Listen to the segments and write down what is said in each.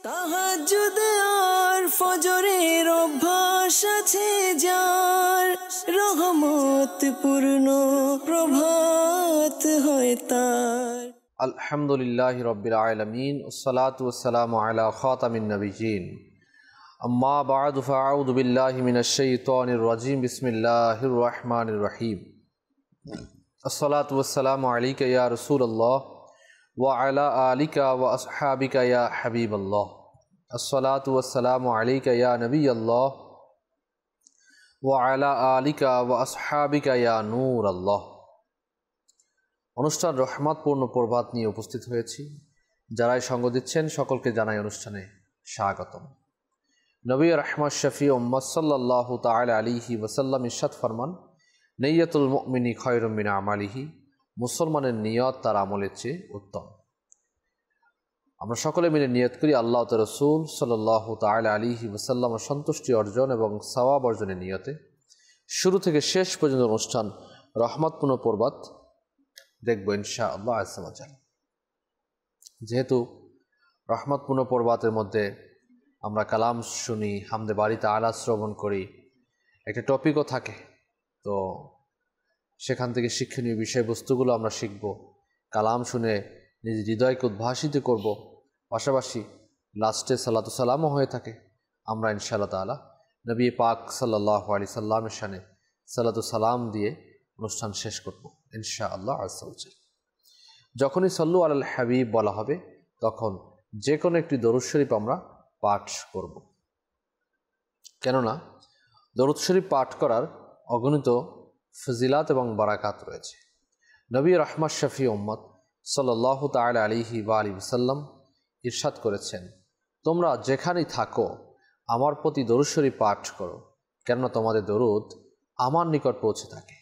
তাহাজ্জুদ আর ফজরের অভ্যাস আছে যার, রহমত পূর্ণ প্রভাত হয় তার। আলহামদুলিল্লাহি রাব্বিল আলামিন ওয়াসসালাতু ওয়াসসালামু আলা খাতামিন নাবিয়্যিন আম্মা বা'দু ফাআউযু বিল্লাহি মিনাশ শাইতানির রাজীম বিসমিল্লাহির রহমানির রহিম আসসালাতু ওয়াসসালামু আলাইকা ইয়া রাসূলুল্লাহ ওয়া আলা আলিকা ওয়া আসহাবিকা ইয়া হাবিবাল্লাহ আসসালাতু ওয়াসসালামু আলাইকা ইয়া নবিয়াল্লাহ ওয়া আলা আলিকা ওয়া আসহাবিকা ইয়া নূরাল্লাহ। অনুষ্ঠান রহমতপূর্ণ প্রভাত নিয়ে উপস্থিত হয়েছি। যারাই সঙ্গ দিচ্ছেন সকলকে জানাই অনুষ্ঠানে স্বাগতম। নবী রহমত শফি উম্মত সাল্লাল্লাহু তাআলা আলাইহি ওয়াসাল্লাম ইরশাদ ফরমান, নিয়্যাতুল মুমিনি খায়রুম মিন আমালিহি, মুসলমানের নিয়ত তার আমলের চেয়ে উত্তম। আমরা সকলে মিলে নিয়ত করি আল্লাহ ও তার রাসূল সাল্লাল্লাহু তাআলা আলাইহি ওয়াসাল্লামের সন্তুষ্টি অর্জন এবং সওয়াব অর্জনের নিয়তে শুরু থেকে শেষ পর্যন্ত অনুষ্ঠান রহমতপূর্ণ প্রভাত দেখব ইনশাআল্লাহ আযজা ওয়া জাল। যেহেতু রহমতপূর্ণ প্রভাতের মধ্যে আমরা কালাম শুনি, হামদে বাড়ি তাআলা শ্রবণ করি, একটা টপিকও থাকে, তো সেখান থেকে শিক্ষণীয় বিষয়বস্তুগুলো আমরা শিখব, কালাম শুনে নিজ হৃদয়কে উদ্ভাসিত করব, পাশাপাশি লাস্টে সালাতু সালামও হয়ে থাকে। আমরা ইনশাআল্লাহ তাআলা নবী পাক সাল্লাল্লাহু আলাইহি সাল্লামের শানে সালাতু সালাম দিয়ে অনুষ্ঠান শেষ করব ইনশাআল্লাহ আযজা ওয়া জাল। যখনই সল্লু আলাল হাবিব বলা হবে তখন যে কোনো একটি দরুদ শরীফ আমরা পাঠ করব, কেননা দরুদ শরীফ পাঠ করার অগণিত ফজিলাত এবং বারাকাত রয়েছে। নবী রহমত শফি উম্মত সাল্লাল্লাহু তাআলা আলাইহি ওয়া আলিহি ওয়াসাল্লাম ইরশাদ করেছেন, তোমরা যেখানেই থাকো আমার প্রতি দরুদ শরীফ পাঠ করো, কেননা তোমাদের দরুদ আমার নিকট পৌঁছে থাকে।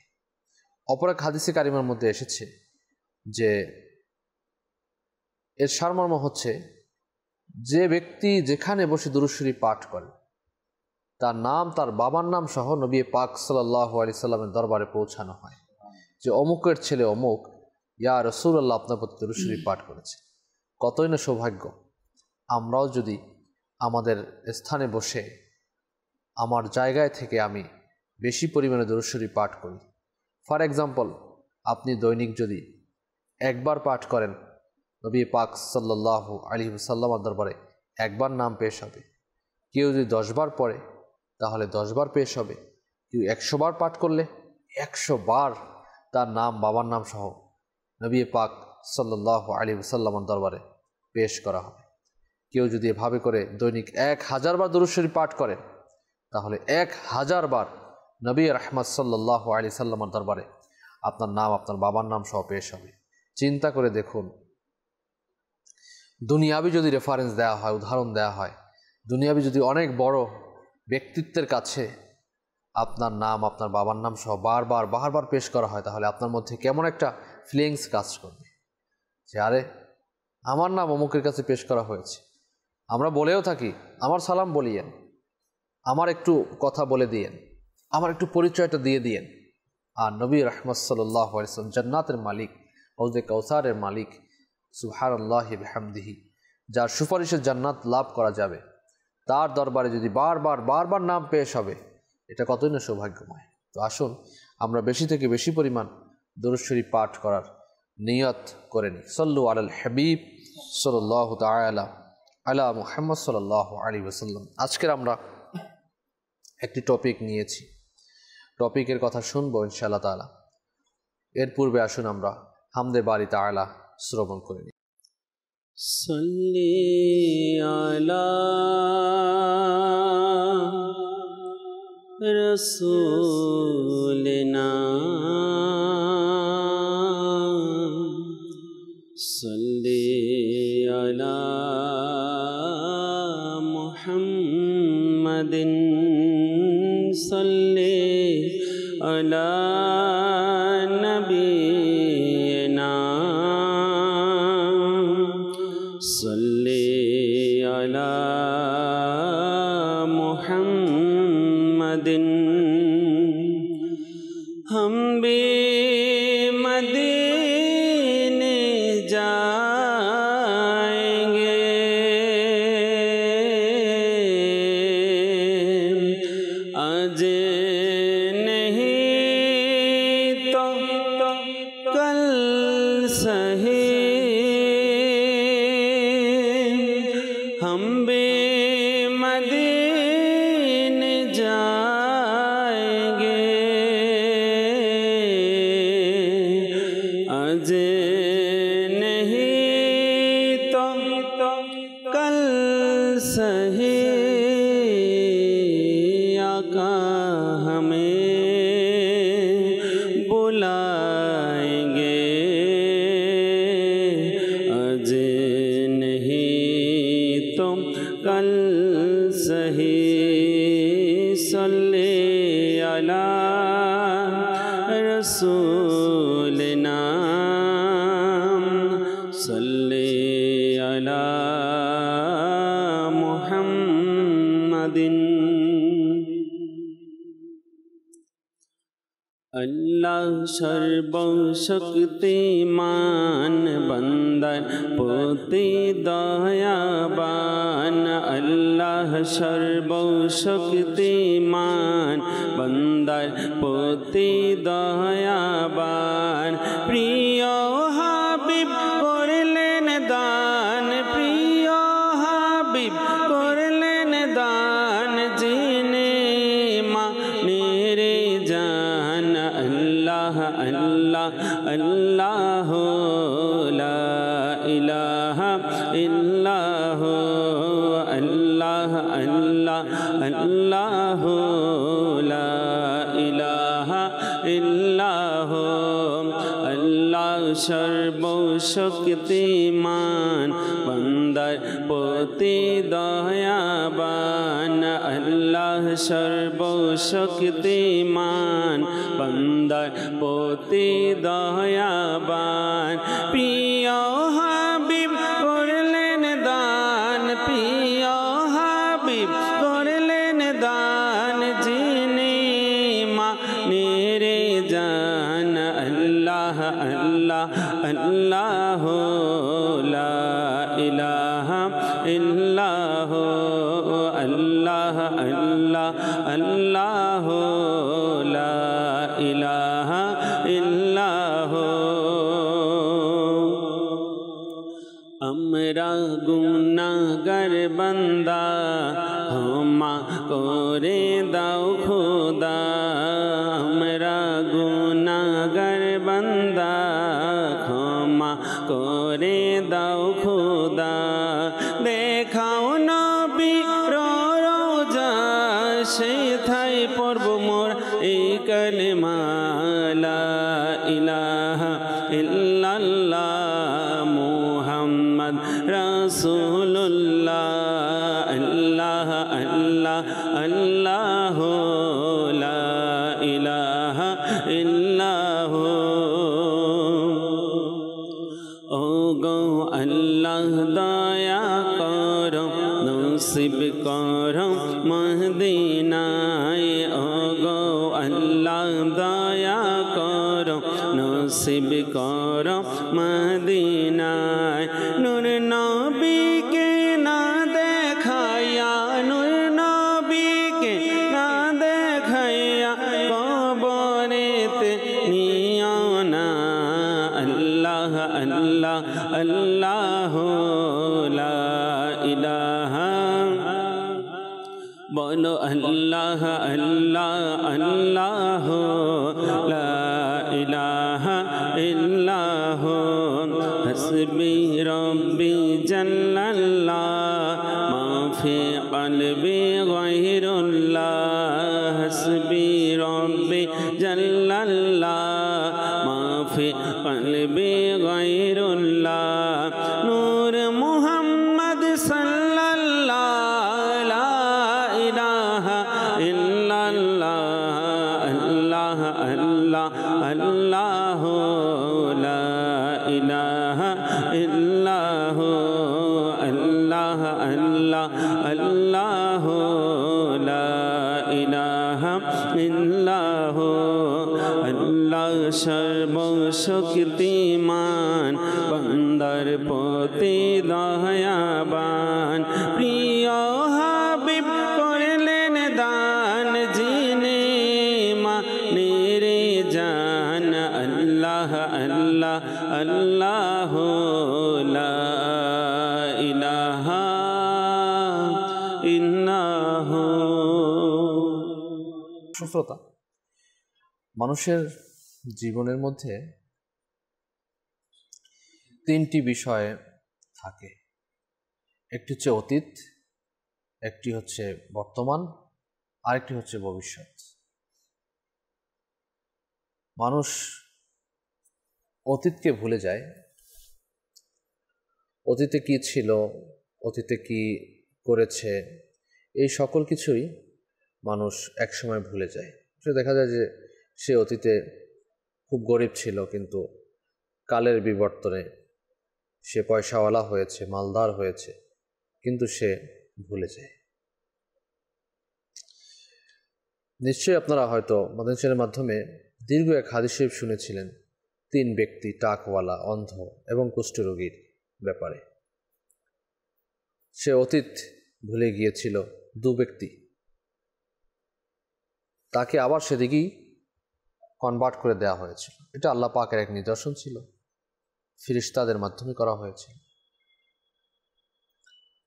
অপর এক হাদিসে কারিমার মধ্যে এসেছে যে এর সারমর্ম হচ্ছে, যে ব্যক্তি যেখানে বসে দরুদ শরীফ পাঠ করে তার নাম, তার বাবার নাম সহ নবী পাক সাল্লাল্লাহু আলাইহি সাল্লামের দরবারে পৌঁছানো হয় যে অমুকের ছেলে অমুক ইয়া রাসূলুল্লাহ আপনার প্রতি দরুদ শরীফ পাঠ করেছে। কতই না সৌভাগ্য আমরাও যদি আমাদের স্থানে বসে আমার জায়গায় থেকে আমি বেশি পরিমাণে দরুদ শরীফ পাঠ করি। ফর এক্সাম্পল, আপনি দৈনিক যদি একবার পাঠ করেন, নবী পাক সাল্লাল্লাহু আলাইহি ওয়াসাল্লামের দরবারে একবার নাম পেশ হবে। কেউ যদি 10 বার পড়ে তাহলে 10 বার পেশ হবে। কেউ 100 বার পাঠ করলে 100 বার তার নাম, বাবার নাম সহ নবী পাক সাল্লাল্লাহু আলাইহি ওয়াসাল্লামের দরবারে পেশ করা হবে। কেউ যদি এভাবে করে দৈনিক 1000 বার দরুদ শরীফ পাঠ করে তাহলে 1000 বার নবী রহমত সাল্লাল্লাহু আলাইহি সাল্লামের দরবারে আপনার নাম, আপনার বাবার নাম সহ পেশ হবে। চিন্তা করে দেখুন, দুনিয়াবি যদি রেফারেন্স দেওয়া হয়, উদাহরণ দেওয়া হয়, দুনিয়াবি যদি অনেক বড় ব্যক্তিত্বের কাছে আপনার নাম, আপনার বাবার নাম সহ বারবার পেশ করা হয়, তাহলে আপনার মধ্যে কেমন একটা ফিলিংস কাজ করবে যে আরে আমার নাম অমুকের কাছে পেশ করা হয়েছে। আমরা বলেও থাকি আমার সালাম বলিয়েন, আমার একটু কথা বলে দিয়েন, আমার একটু পরিচয়টা দিয়ে দিয়েন। আর নবী রহমত সাল্লাল্লাহু আলাইহি ওয়াসাল্লাম জান্নাতের মালিক, হাউজে কাউসারের মালিক, সুবহানাল্লাহি বিহামদিহি, যার সুপারিশে জান্নাত লাভ করা যাবে, তার দরবারে যদি বারবার নাম পেশ হবে, এটা কতই না সৌভাগ্যময়। তো আসুন আমরা বেশি থেকে বেশি পরিমাণ দরুদ শরীফ পাঠ করার নিয়ত করে নিই। সল্লু আলাল হাবিব সাল্লাল্লাহু তাআলা আলা মুহাম্মদ সাল্লাল্লাহু আলাইহি ওয়াসাল্লাম। আজকের আমরা একটি টপিক নিয়েছি, টপিকের কথা শুনবো ইনশাআল্লাহ তাআলা। এর পূর্বে আসুন আমরা হামদে বাড়ি তাআলা শ্রবণ করে নিই। সাল্লি আলা রাসূলিনা সাল্লি আলা মুহাম্মাদিন সাল্লি আলা নবিয়িনা সাল্লি আলা মুহাম্মাদিন हम भी मदीने जाएंगे हम भी मदीने जाएंगे आज नहीं तो कल सही आका हमें बुलाएंगे आज नहीं तो कल सही सल्ले अला रसूलना सल्ले अला मुहम्मदिन। अल्लाह सर्वशक्तिमान बंदर पोती दयाबान अल्लाह सर्वशक्तिमान बंदर पोती दयाबान प्रिय हाबिब करलेन दान प्रिय हाबिब करलेन दान जिने मानेरे जान अल्लाह अल्लाह अल्लाह ला इलाहा इल्लाह अल्लाह अल्लाह अल्लाह ला इलाहा इल्लाह अल्लाह सर्वशक्तिमान बंदर पोती दयाबान अल्लाह सर्वशक्तिमान बंदर पोती दयाबान प्रिय हाबिब करलेन दान प्रिय हाबिब करलेन दान जिने मानेरे जान अल्लाह अल्लाह अल्लाह ला इलाहा इल्लाह अल्लाह अल्लाह अल्लाह ला इलाहा इल्लाह। हमरा गुनाहगार बंदा क्षमा करे दाओ खुदा हमरा गुनाहगार बंदा क्षमा करे दाओ खुदा देखाओ नबी रोजा সেথায় পড়ব মোর এই কালেমা লা ইলাহা ইল্লাল্লাহ মুহাম্মদ রাসূলুল্লাহ আল্লাহ আল্লাহ আল্লাহ লা ইলাহা ইল্লাহ। ও গো আল্লাহ দয়া করো নসিব করো মদিনায় ও গো আল্লাহ দয়া করো নসিব করো মদিনায় নূর নবীকে না দেখাইয়া নূর নবীকে না দেখাইয়া কবরেতে নিও না আল্লাহ আল্লাহ আল্লাহ লা ইলাহা बोलो अल्लाह अल्लाह अल्लाह ला इलाहा इल्लाह हस्बी रब्बी जल्लल्लाह माफी क़ल्बी गैरुल्लाह हस्बी रब्बी जल्लल्लाह माफी क़ल्बी गैरुल्लाह नूर मुहम्मद सल्लल्लाह अल्लाह अल्लाह अल्लाह ला इलाहा इल्लाह अल्लाह अल्लाह अल्लाह ला इलाहा इल्लाह अल्लाह सर्वशक्तिमान बंदर पोती दयाबान प्रिय हाबिब करलेन दान जिने मानेरे जान अल्लाह अल्लाह अल्लाह ला इलाहा إنه সুশ্রোতা, মানুষের জীবনের মধ্যে তিনটি বিষয় থাকে। একটি হচ্ছে অতীত, একটি হচ্ছে বর্তমান, আরেকটি হচ্ছে ভবিষ্যৎ। মানুষ অতীতকে ভুলে যায়। অতীতে কি ছিল, অতীতে কি করেছে, এই সকল কিছুই মানুষ একসময় ভুলে যায়। সে দেখা যায় যে সে অতীতে খুব গরিব ছিল, কিন্তু কালের বিবর্তনে সে পয়সাওয়ালা হয়েছে, মালদার হয়েছে, কিন্তু সে ভুলে যায়। নিশ্চয়ই আপনারা হয়তো মাদানী মাধ্যমে দীর্ঘ এক হাদিস শরীফ শুনেছিলেন 3 ব্যক্তি, টাকওয়ালা, অন্ধ এবং কুষ্ঠরোগীর ব্যাপারে। সে অতীত ভুলে গিয়েছিল 2 ব্যক্তি, তাকে আবার সেদিকেই কনভার্ট করে দেওয়া হয়েছিল। এটা আল্লাহ পাকের এক নিদর্শন ছিল, ফেরেশতাদের মাধ্যমে করা হয়েছিল।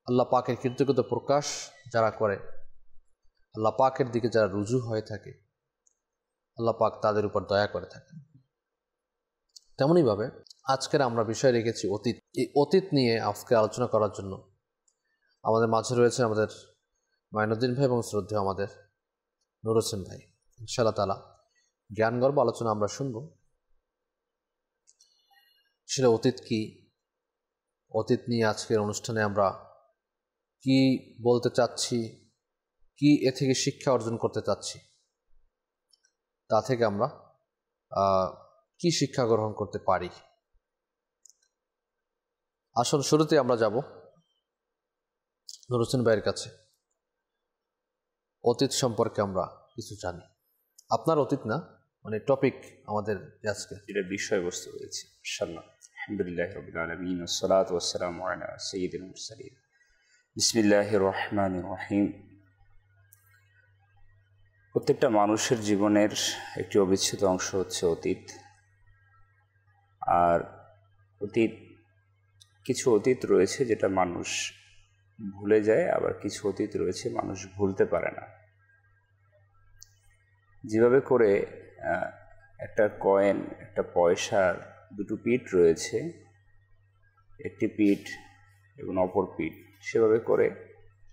আল্লাহ পাকের কৃতজ্ঞতা প্রকাশ যারা করে, আল্লাহ পাকের দিকে যারা রুজু হয়ে থাকে, আল্লাহ পাক তাদের উপর দয়া করে থাকেন। তেমনইভাবে আজকের আমরা বিষয় রেখেছি অতীত। এই অতীত নিয়ে আজকে আলোচনা করার জন্য আমাদের মাঝে রয়েছে আমাদের মাইনুদ্দিন ভাই এবং শ্রদ্ধেয় আমাদের নূর হোসেন ভাই। ইনশাআল্লাহ তাআলা জ্ঞানগর্ভ আলোচনা আমরা শুনব। সেটা অতীত কি, অতীত নিয়ে আজকের অনুষ্ঠানে আমরা কি বলতে চাচ্ছি, কি এ থেকে শিক্ষা অর্জন করতে চাচ্ছি, তা থেকে আমরা কি শিক্ষা গ্রহণ করতে পারি। আসল শুরুতে আমরা যাব নূর হোসেন ভাইয়ের কাছে। অতীত সম্পর্কে আমরা কিছু জানি। আপনার অতীত না, মানে টপিক আমাদের আজকে যেটা বিষয়বস্তু রয়েছে। ইনশাআল্লাহ। আলহামদুলিল্লাহি রাব্বিল আলামিন ওয়াসসালাতু ওয়াসসালামু আলা সাইয়্যিদিল মুরসালিন। বিসমিল্লাহির রহমানির রহিম। প্রত্যেকটা মানুষের জীবনের একটি অবিচ্ছেদ্য অংশ হচ্ছে অতীত। আর কিছু অতীত রয়েছে যেটা মানুষ ভুলে যায়, আবার কিছু অতীত রয়েছে মানুষ ভুলতে পারে না। যেভাবে করে একটা কয়েন, একটা পয়সার 2টো পিঠ রয়েছে, একটি পিঠ এবং অপর পিঠ, সেভাবে করে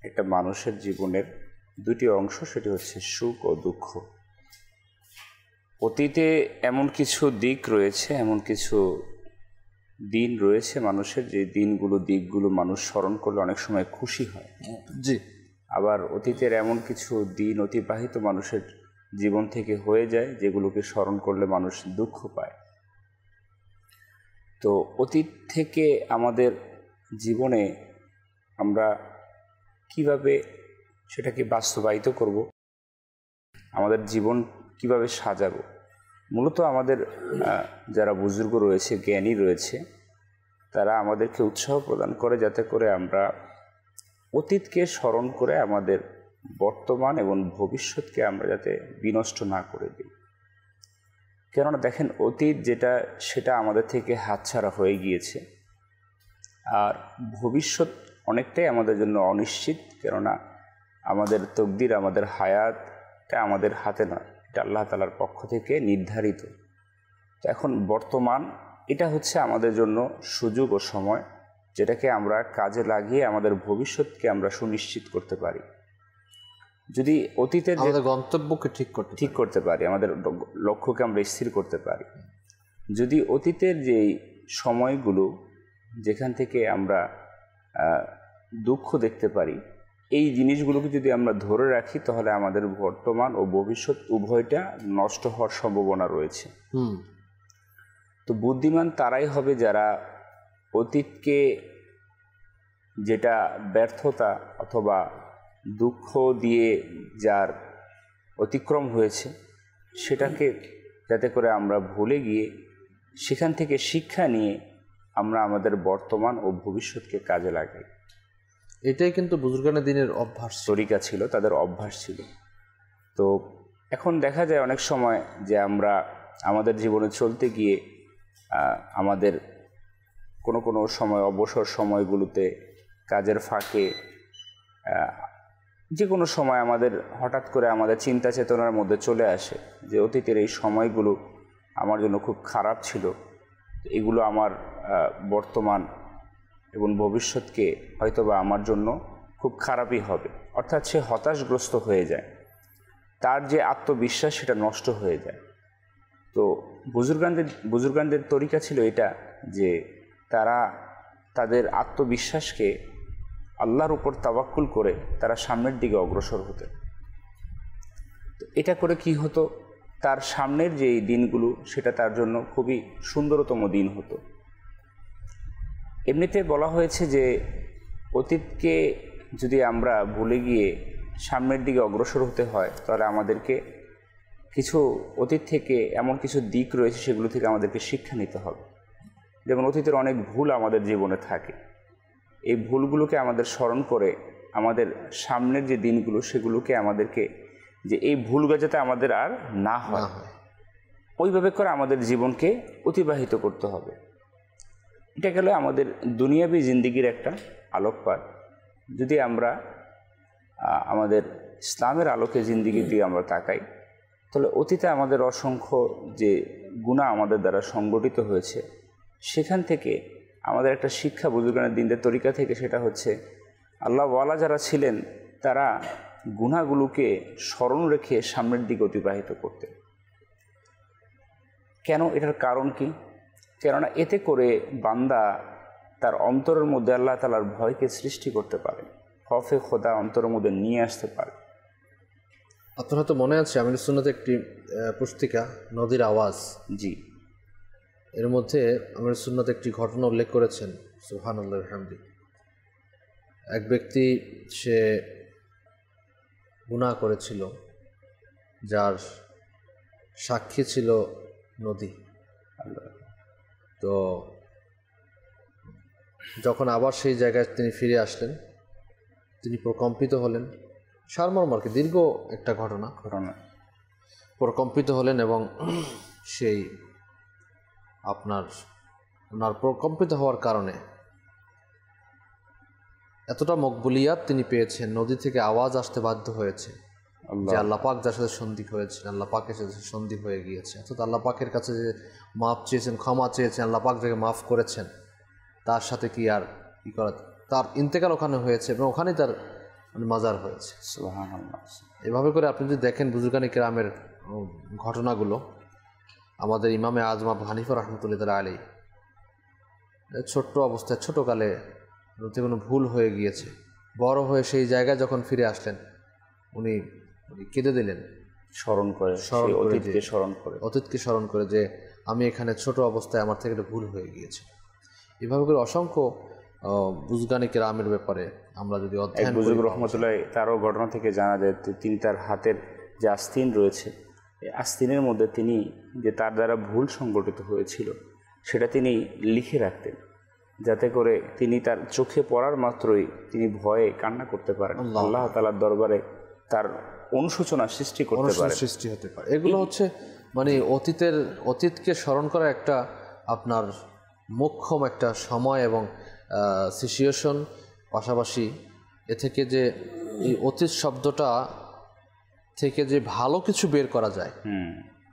একটা মানুষের জীবনের 2টি অংশ, সেটি হচ্ছে সুখ ও দুঃখ। অতীতে এমন কিছু দিক রয়েছে, এমন কিছু দিন রয়েছে মানুষের, যে দিকগুলো মানুষ স্মরণ করলে অনেক সময় খুশি হয়। জি। আবার অতীতের এমন কিছু দিন অতিবাহিত মানুষের জীবন থেকে হয়ে যায়, যেগুলোকে স্মরণ করলে মানুষ দুঃখ পায়। তো অতীত থেকে আমাদের জীবনে আমরা কিভাবে সেটাকে বাস্তবায়িত করব, আমাদের জীবন কিভাবে সাজাবো, মূলত আমাদের যারা বুজুর্গ রয়েছে, জ্ঞানী রয়েছে, তারা আমাদেরকে উৎসাহ প্রদান করে যাতে করে আমরা অতীতকে স্মরণ করে আমাদের বর্তমান এবং ভবিষ্যৎকে আমরা যাতে বিনষ্ট না করে দিই। কেননা দেখেন, অতীত যেটা, সেটা আমাদের থেকে হাতছাড়া হয়ে গিয়েছে, আর ভবিষ্যৎ অনেকটাই আমাদের জন্য অনিশ্চিত। কেননা আমাদের তকদির, আমাদের হায়াতটা আমাদের হাতে নয়, এটা আল্লাহ তাআলার পক্ষ থেকে নির্ধারিত। তো এখন বর্তমান, এটা হচ্ছে আমাদের জন্য সুযোগ ও সময়, যেটাকে আমরা কাজে লাগিয়ে আমাদের ভবিষ্যৎকে আমরা সুনিশ্চিত করতে পারি। যদি অতীতের আমাদের গন্তব্যকে ঠিক করতে পারি, আমাদের লক্ষ্যকে আমরা স্থির করতে পারি। যদি অতীতের যেই সময়গুলো যেখান থেকে আমরা দুঃখ দেখতে পারি, এই জিনিসগুলোকে যদি আমরা ধরে রাখি, তাহলে আমাদের বর্তমান ও ভবিষ্যৎ উভয়টা নষ্ট হওয়ার সম্ভাবনা রয়েছে। তো বুদ্ধিমান তারাই হবে যারা অতীতকে, যেটা ব্যর্থতা অথবা দুঃখ দিয়ে যার অতিক্রম হয়েছে, সেটাকে যাতে করে আমরা ভুলে গিয়ে সেখান থেকে শিক্ষা নিয়ে আমরা আমাদের বর্তমান ও ভবিষ্যৎকে কাজে লাগাই। এটাই কিন্তু বুজুর্গানের দিনের অভ্যাস, তরিকা ছিল, তাদের অভ্যাস ছিল। তো এখন দেখা যায় অনেক সময় যে আমরা আমাদের জীবনে চলতে গিয়ে আমাদের কোনো সময়, অবসর সময়গুলোতে, কাজের ফাঁকে যে কোনো সময় আমাদের হঠাৎ করে আমাদের চিন্তা চেতনার মধ্যে চলে আসে যে অতীতের এই সময়গুলো আমার জন্য খুব খারাপ ছিল, এগুলো আমার বর্তমান এবং ভবিষ্যৎকে হয়তোবা আমার জন্য খুব খারাপই হবে, অর্থাৎ সে হতাশগ্রস্ত হয়ে যায়, তার যে আত্মবিশ্বাস সেটা নষ্ট হয়ে যায়। তো বুজুর্গানদের তরিকা ছিল এটা যে তারা তাদের আত্মবিশ্বাসকে আল্লাহর উপর তাওয়াক্কুল করে তারা সামনের দিকে অগ্রসর হতেন। তো এটা করে কি হতো, তার সামনের যে দিনগুলো সেটা তার জন্য খুবই সুন্দরতম দিন হতো। এমনিতে বলা হয়েছে যে অতীতকে যদি আমরা ভুলে গিয়ে সামনের দিকে অগ্রসর হতে হয় তাহলে আমাদেরকে কিছু অতীত থেকে এমন কিছু দিক রয়েছে সেগুলো থেকে আমাদেরকে শিক্ষা নিতে হবে। যেমন অতীতের অনেক ভুল আমাদের জীবনে থাকে, এই ভুলগুলোকে আমাদের স্মরণ করে আমাদের সামনের যে দিনগুলো সেগুলোকে আমাদেরকে যে এই ভুলগুলো যাতে আমাদের আর না হয় ওইভাবে করে আমাদের জীবনকে অতিবাহিত করতে হবে। এটা গেলে আমাদের দুনিয়াবী জিন্দিগির একটা আলোকপাত। যদি আমরা আমাদের ইসলামের আলোকে জিন্দিগি দিয়ে আমরা তাকাই তাহলে অতীতে আমাদের অসংখ্য যে গুনাহ আমাদের দ্বারা সংগঠিত হয়েছে সেখান থেকে আমাদের একটা শিক্ষা বুজুর্গানের দিনদের তরিকা থেকে, সেটা হচ্ছে আল্লাহ ওয়ালা যারা ছিলেন তারা গুনাহগুলোকে স্মরণ রেখে সামনের দিকে অতিবাহিত করতেন। কেন? এটার কারণ কি? কেননা এতে করে বান্দা তার অন্তরের মধ্যে আল্লাহ তাআলার ভয়কে সৃষ্টি করতে পারে, খৌফে খোদা অন্তরের মধ্যে নিয়ে আসতে পারে। আপনার হয়তো মনে আছে আমির সুন্নাতে একটি পুস্তিকা নদীর আওয়াজ, জি, এর মধ্যে আমির সুন্নাতে একটি ঘটনা উল্লেখ করেছেন, সুবহানাল্লাহ হামদি। এক ব্যক্তি সে গুনাহ করেছিল, যার সাক্ষী ছিল নদী। তো যখন আবার সেই জায়গায় তিনি ফিরে আসলেন তিনি প্রকম্পিত হলেন, সারমর্ম আর কি, দীর্ঘ একটা ঘটনা, প্রকম্পিত হলেন এবং সেই ওনার প্রকম্পিত হওয়ার কারণে এতটা মকবুলিয়াত তিনি পেয়েছেন, নদী থেকে আওয়াজ আসতে বাধ্য হয়েছে যে আল্লাহ পাক যার সাথে সন্ধি হয়েছেন আল্লাহ পাকের সাথে সন্ধি হয়ে গিয়েছে। অর্থাৎ আল্লাহ পাকের কাছে যে মাফ চেয়েছেন, ক্ষমা চেয়েছেন, আল্লাহ পাক যাকে মাফ করেছেন তার সাথে কি আর কি করা, তার ইন্তেকাল ওখানে হয়েছে এবং ওখানেই তার মাজার হয়েছে। সুবহানাল্লাহ। এভাবে করে আপনি যদি দেখেন বুজুর্গানি কেরামের ঘটনাগুলো, আমাদের ইমামে আজম আবু হানিফা রাহমাতুল্লাহি আলাইহি ছোট্ট অবস্থায় ছোটোকালে যে কোনো ভুল হয়ে গিয়েছে, বড় হয়ে সেই জায়গায় যখন ফিরে আসলেন উনি কেঁদে দিলেন, অতীতকে স্মরণ করে যে আমি এখানে ছোট অবস্থায় আমার থেকে একটা ভুল হয়ে গিয়েছে। এভাবে করে অসংখ্য বুজুর্গানি কেরামের ব্যাপারে আমরা যদি অধ্যয়ন করি, বুজুর্গ রহমতুল্লাহ তারও ঘটনা থেকে জানা যায় তিনি তার হাতের যে আস্তিন রয়েছে এই আস্তিনের মধ্যে তিনি যে তার দ্বারা ভুল সংগঠিত হয়েছিল সেটা তিনি লিখে রাখতেন, যাতে করে তিনি তার চোখে পড়ার মাত্রই তিনি ভয়ে কান্না করতে পারেন, আল্লাহ তাআলার দরবারে তার অনুশোচনা সৃষ্টি হতে পারে। এগুলো হচ্ছে মানে অতীতকে স্মরণ করা একটা আপনার মোক্ষম একটা সময় এবং সিচুয়েশন। পাশাপাশি এ থেকে যে এই অতীত শব্দটা থেকে যে ভালো কিছু বের করা যায়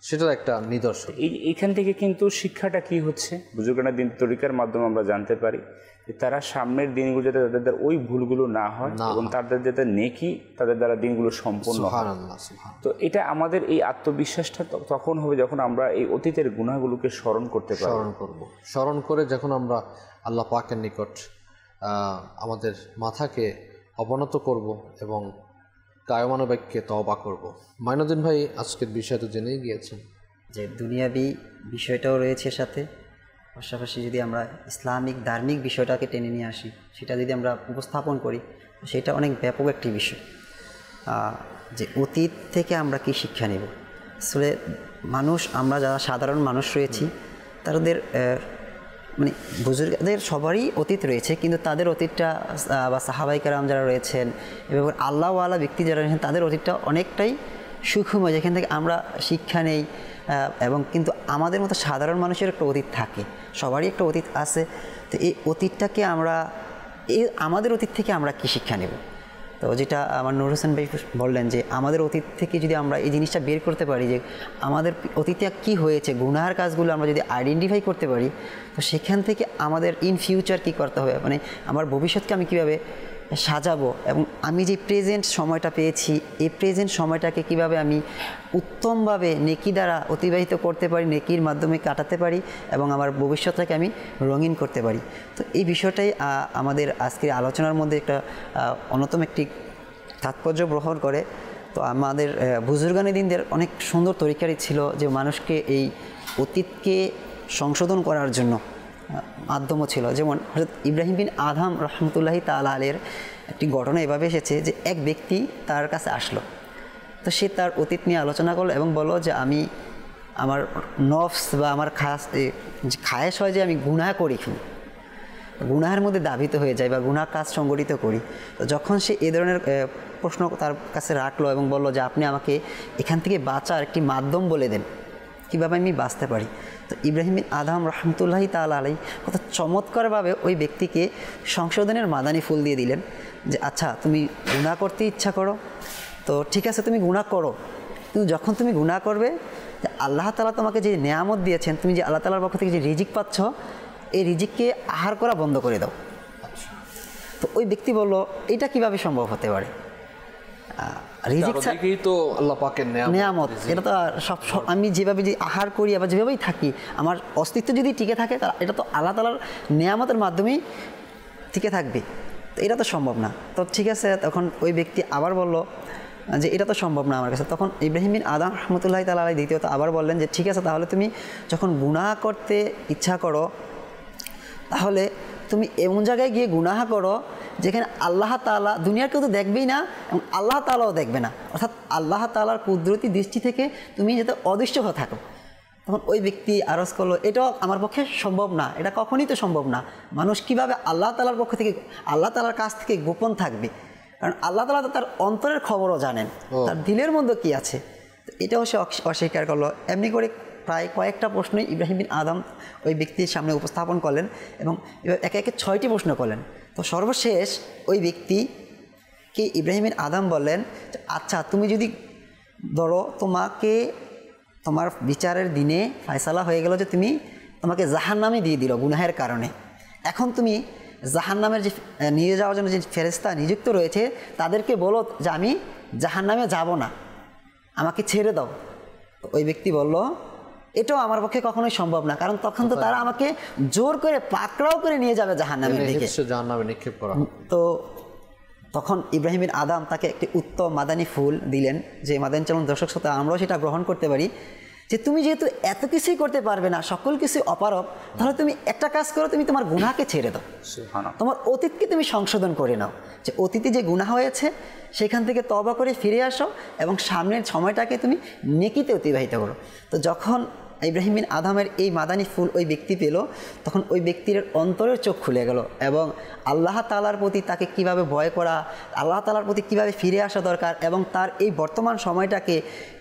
সেটার একটা নিদর্শন। এইখান থেকে কিন্তু শিক্ষাটা কি হচ্ছে, বুজুর্গানের দিন তরিকার মাধ্যমে আমরা জানতে পারি যে তারা সামনের দিনগুলো যাতে তাদের ওই ভুলগুলো না হয় এবং তাদের যাতে নেকি তাদের দ্বারা দিনগুলো সম্পন্ন হয়। তো এটা আমাদের এই আত্মবিশ্বাসটা তখন হবে যখন আমরা এই অতীতের গুনাহগুলোকে স্মরণ করতে পারি, স্মরণ করে যখন আমরা আল্লাহ পাকের নিকট আমাদের মাথাকে অবনত করব এবং কায়মানবাক্যে তওবা করব। মাইনুদ্দিন ভাই আজকের বিষয় তো জেনেই গিয়েছেন যে দুনিয়াবি বিষয়টাও রয়েছে সাথে, পাশাপাশি যদি আমরা ইসলামিক ধার্মিক বিষয়টাকে টেনে নিয়ে আসি, সেটা যদি আমরা উপস্থাপন করি সেটা অনেক ব্যাপক একটি বিষয়। যে অতীত থেকে আমরা কি শিক্ষা নেব, আসলে আমরা যারা সাধারণ মানুষ রয়েছি তাদের মানে বুজুর্গদের সবারই অতীত রয়েছে, কিন্তু তাদের অতীতটা বা সাহাবায়ে কেরাম যারা রয়েছেন এবং আল্লাহওয়ালা ব্যক্তি যারা রয়েছেন তাদের অতীতটা অনেকটাই সূক্ষ্মময়, যেখান থেকে আমরা শিক্ষা নেই। এবং কিন্তু আমাদের মতো সাধারণ মানুষের একটা অতীত থাকে, সবারই একটা অতীত আছে। তো এই অতীতটাকে আমাদের অতীত থেকে আমরা কী শিক্ষা নেব? তো যেটা আমার নূর হোসেন ভাই বললেন যে আমাদের অতীত থেকে যদি আমরা এই জিনিসটা বের করতে পারি যে আমাদের অতীতে কী হয়েছে, গুনাহের কাজগুলো আমরা যদি আইডেন্টিফাই করতে পারি, তো সেখান থেকে আমাদের ইন ফিউচার কী করতে হবে, মানে আমার ভবিষ্যৎকে আমি কীভাবে সাজাবো, এবং আমি যে প্রেজেন্ট সময়টা পেয়েছি এই প্রেজেন্ট সময়টাকে কিভাবে আমি উত্তমভাবে নেকি দ্বারা অতিবাহিত করতে পারি, নেকির মাধ্যমে কাটাতে পারি এবং আমার ভবিষ্যৎটাকে আমি রঙিন করতে পারি। তো এই বিষয়টাই আমাদের আজকের আলোচনার মধ্যে একটা অন্যতম একটি তাৎপর্য বহন করে। তো আমাদের বুজুর্গানি দিনদের অনেক সুন্দর তরিকারই ছিল যে মানুষকে এই অতীতকে সংশোধন করার জন্য মাধ্যমও ছিল। যেমন হযরত ইব্রাহিম বিন আদম রহমতুল্লাহি তাআলা আলাইহির একটি ঘটনা এভাবে এসেছে যে এক ব্যক্তি তার কাছে আসলো, তো সে তার অতীত নিয়ে আলোচনা করলো এবং বলল যে আমি আমার নফস বা আমার খায়েশ হয় যে আমি গুনাহ করি, গুনাহের মধ্যে দাবিত হয়ে যায় বা গুনাহ কাজ সংগঠিত করি। তো যখন সে এ ধরনের প্রশ্ন তার কাছে রাখলো এবং বলল যে আপনি আমাকে এখান থেকে বাঁচার একটি মাধ্যম বলে দেন, কীভাবে আমি বাঁচতে পারি। তো ইব্রাহিম বিন আদম রহমতুল্লাহি তাআলা আলাইহি কত চমৎকারভাবে ওই ব্যক্তিকে সংশোধনের মাদানি ফুল দিয়ে দিলেন যে আচ্ছা তুমি গুনাহ করতে ইচ্ছা করো, তো ঠিক আছে তুমি গুনাহ করো, কিন্তু যখন তুমি গুনাহ করবে যে আল্লাহ তাআলা তোমাকে যে নেয়ামত দিয়েছেন, তুমি যে আল্লাহ তাআলার পক্ষ থেকে যে রিজিক পাচ্ছ, এই রিজিককে আহার করা বন্ধ করে দাও। তো ওই ব্যক্তি বলল এটা কিভাবে সম্ভব হতে পারে, রিজিক তো আল্লাহ পাকের নেয়ামত, এটা তো সব আমি যেভাবে যে আহার করি আবার যেভাবেই থাকি আমার অস্তিত্ব যদি টিকে থাকে তা এটা তো আল্লাহ তাআলার নেয়ামতের মাধ্যমেই টিকে থাকবে, তো এটা তো সম্ভব না। তো ঠিক আছে, তখন ওই ব্যক্তি আবার বলল যে এটা তো সম্ভব না আমার কাছে। তখন ইব্রাহিম বিন আদম রহমতুল্লাহি তাআলা আলাইহি দ্বিতীয়ত আবার বললেন যে ঠিক আছে, তাহলে তুমি যখন গুনাহ করতে ইচ্ছা করো তাহলে তুমি এমন জায়গায় গিয়ে গুনাহ করো যেখানে আল্লাহ তাআলা, দুনিয়ার কেউ তো দেখবেই না এবং আল্লাহ তাআলাও দেখবে না, অর্থাৎ আল্লাহ তাআলার কুদরতি দৃষ্টি থেকে তুমি যাতে অদৃশ্য হয়ে থাকো। তখন ওই ব্যক্তি আরজ করলো এটাও আমার পক্ষে সম্ভব না, এটা কখনই তো সম্ভব না, মানুষ কিভাবে আল্লাহ তাআলার পক্ষ থেকে আল্লাহ তাআলার কাছ থেকে গোপন থাকবে, কারণ আল্লাহ তাআলা তো তার অন্তরের খবরও জানেন, তার দিলের মধ্যে কি আছে। এটাও সে অস্বীকার করলো। এমনি করে প্রায় কয়েকটা প্রশ্নই ইব্রাহিম বিন আদম ওই ব্যক্তির সামনে উপস্থাপন করলেন এবং একে একে 6টি প্রশ্ন করলেন। তো সর্বশেষ ওই ব্যক্তিকে ইব্রাহিম বিন আদম বললেন আচ্ছা তুমি যদি ধরো তোমাকে তোমার বিচারের দিনে ফয়সালা হয়ে গেল যে তোমাকে জাহান্নামে দিয়ে দিল গুনাহের কারণে, এখন তুমি জাহান্নামের যে নিয়ে যাওয়ার জন্য যে ফেরেশতা নিযুক্ত রয়েছে তাদেরকে বলো যে আমি জাহান্নামে যাব না, আমাকে ছেড়ে দাও। ওই ব্যক্তি বলল এটাও আমার পক্ষে কখনোই সম্ভব না, কারণ তখন তো তারা আমাকে জোর করে পাকড়াও করে নিয়ে যাবে জাহান্নামের দিকে, জাহান্নামে নিক্ষেপ করা। তো তখন ইব্রাহিম বিন আদম তাকে একটি উত্তম মাদানী ফুল দিলেন, যে মাদানী চলন দর্শক শ্রোতা আমরাও সেটা গ্রহণ করতে পারি, যে তুমি যেহেতু এত কিছুই করতে পারবে না, সকল কিছু অপারগ, তাহলে তুমি একটা কাজ করো, তুমি তোমার গুনাহকে ছেড়ে দাও, তোমার অতীতকে তুমি সংশোধন করে নাও, যে অতীতে যে গুনাহ হয়েছে সেখান থেকে তওবা করে ফিরে আসো এবং সামনের সময়টাকে তুমি নেকিতে অতিবাহিত করো। তো যখন ইব্রাহিম বিন আদমের এই মাদানী ফুল ওই ব্যক্তি পেল, তখন ওই ব্যক্তির অন্তরের চোখ খুলে গেল এবং আল্লাহ তাআলার প্রতি তাকে কিভাবে ভয় করা, আল্লাহ তাআলার প্রতি কিভাবে ফিরে আসা দরকার এবং তার এই বর্তমান সময়টাকে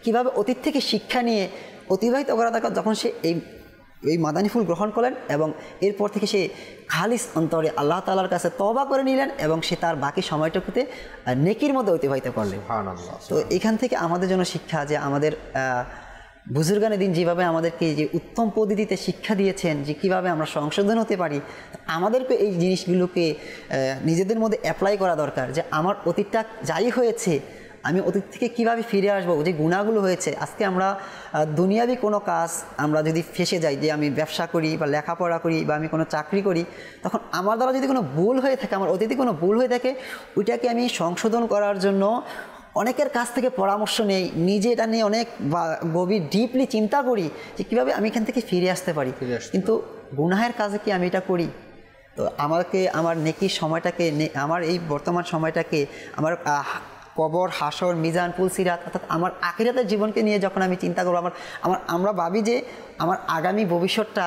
কিভাবে অতীত থেকে শিক্ষা নিয়ে অতিবাহিত করা দরকার, যখন সে এই মাদানী ফুল গ্রহণ করলেন এবং এরপর থেকে সে খালিস অন্তরে আল্লাহ তাআলার কাছে তওবা করে নিলেন এবং সে তার বাকি সময়টুকুতে নেকির মধ্যে অতিবাহিত করলেন। তো এখান থেকে আমাদের জন্য শিক্ষা, যে আমাদের বুজুর্গানে দিন যেভাবে আমাদেরকে যে উত্তম পদ্ধতিতে শিক্ষা দিয়েছেন যে কিভাবে আমরা সংশোধন হতে পারি, আমাদেরকে এই জিনিসগুলোকে নিজেদের মধ্যে অ্যাপ্লাই করা দরকার, যে আমার অতীতটা যাই হয়েছে আমি অতীত থেকে কিভাবে ফিরে আসবো, যে গুনাহগুলো হয়েছে। আজকে আমরা দুনিয়াবি কোনো কাজ আমরা যদি ফেসে যাই, যে আমি ব্যবসা করি বা লেখাপড়া করি বা আমি কোনো চাকরি করি, তখন আমার দ্বারা যদি কোনো ভুল হয়ে থাকে, আমার অতীতে কোনো ভুল হয়ে থাকে, ওইটাকে আমি সংশোধন করার জন্য অনেকের কাছ থেকে পরামর্শ নেই, নিজে এটা নিয়ে অনেক গভীর ডিপলি চিন্তা করি যে কীভাবে আমি এখান থেকে ফিরে আসতে পারি, কিন্তু গুনাহের কাজে কি আমি এটা করি? তো আমাকে আমার নেকির সময়টাকে, আমার এই বর্তমান সময়টাকে, আমার কবর, হাসর, মিজান, পুলসিরাত, অর্থাৎ আমার আখিরাতের জীবনকে নিয়ে যখন আমি চিন্তা করবো, আমরা ভাবি যে আমার আগামী ভবিষ্যৎটা,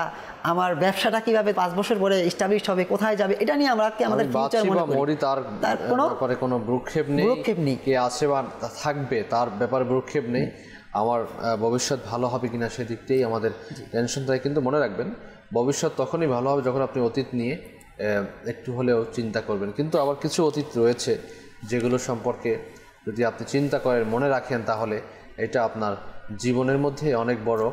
আমার ব্যবসাটা কিভাবে 5 বছর পরে এস্টাবলিশ হবে, কোথায় যাবে, এটা নিয়ে আমরা আমাদের ফিউচার মনে করি, তার কোনো ভ্রুক্ষেপ নেই, কে আছে বা থাকবে তার ব্যাপারে ভ্রুক্ষেপ নেই, আমার ভবিষ্যৎ ভালো হবে কিনা সেদিকটাই আমাদের টেনশন থাকে। কিন্তু মনে রাখবেন ভবিষ্যৎ তখনই ভালো হবে যখন আপনি অতীত নিয়ে একটু হলেও চিন্তা করবেন। কিন্তু আবার কিছু অতীত রয়েছে যেগুলো সম্পর্কে যদি আপনি চিন্তা করেন, মনে রাখেন, তাহলে এটা আপনার জীবনের মধ্যে অনেক বড়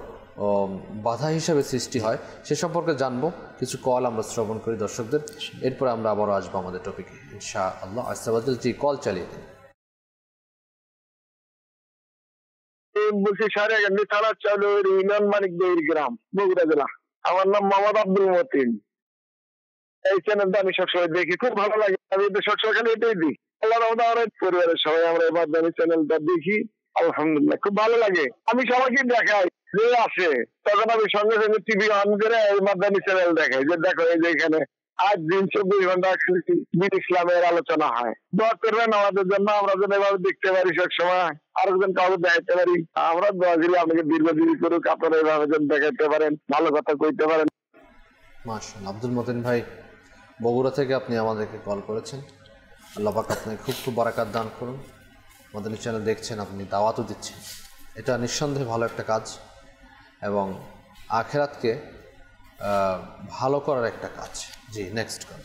বাধা হিসাবে সৃষ্টি হয়। সে সম্পর্কে জানবো। কিছু কল আমরা শ্রবণ করি দর্শকদের, এরপর আমরা আবারও আসবো আমাদের টপিকে ইনশাআল্লাহ। আস্তাবাদুল জি, কল চালিয়ে দিন। বলছি সারিয়াকান্দি থানার চাউলের ইউনিয়ন মানিকগঞ্জ গ্রাম, বগুড়া জেলা। আমার নাম মোহাম্মদ আব্দুল মতিন। এই চ্যানেলটা আমি সবসময় দেখি, খুব ভালো লাগে। আমি সবসময় খালি এটাই দিই। আল্লাহর রহমতে আমার পরিবারের সবাই আমরা এবার চ্যানেলটা দেখি, আলহামদুলিল্লাহ খুব ভালো লাগে। আমি সবাইকে দেখাই যে আসে, তখন আমি সঙ্গে সঙ্গে টিভি অন করে এই মাদানী চ্যানেল দেখাই, যে দেখো এই যে এখানে আজ দিন 24 ঘন্টা বীর ইসলামের আলোচনা হয়। দোয়া করবেন আমাদের জন্য, আমরা যেন এভাবে দেখতে পারি সব সময়, আরেকজন কাউকে দেখাতে পারি। আমরা দোয়া করি আপনাকে দীর্ঘজীবী করুক, আপনারা এভাবে যেন দেখাতে পারেন, ভালো কথা কইতে পারেন। মাশাআল্লাহ। আব্দুল মতিন ভাই, বগুড়া থেকে আপনি আমাদেরকে কল করেছেন। আল্লাহ পাক আপনাকে খুব খুব বারাকাত দান করুন। আমাদের চ্যানেল দেখছেন, আপনি দাওয়াতও দিচ্ছেন, এটা নিঃসন্দেহে ভালো একটা কাজ এবং আখিরাতকে ভালো করার একটা কাজ। জি, নেক্সট কল।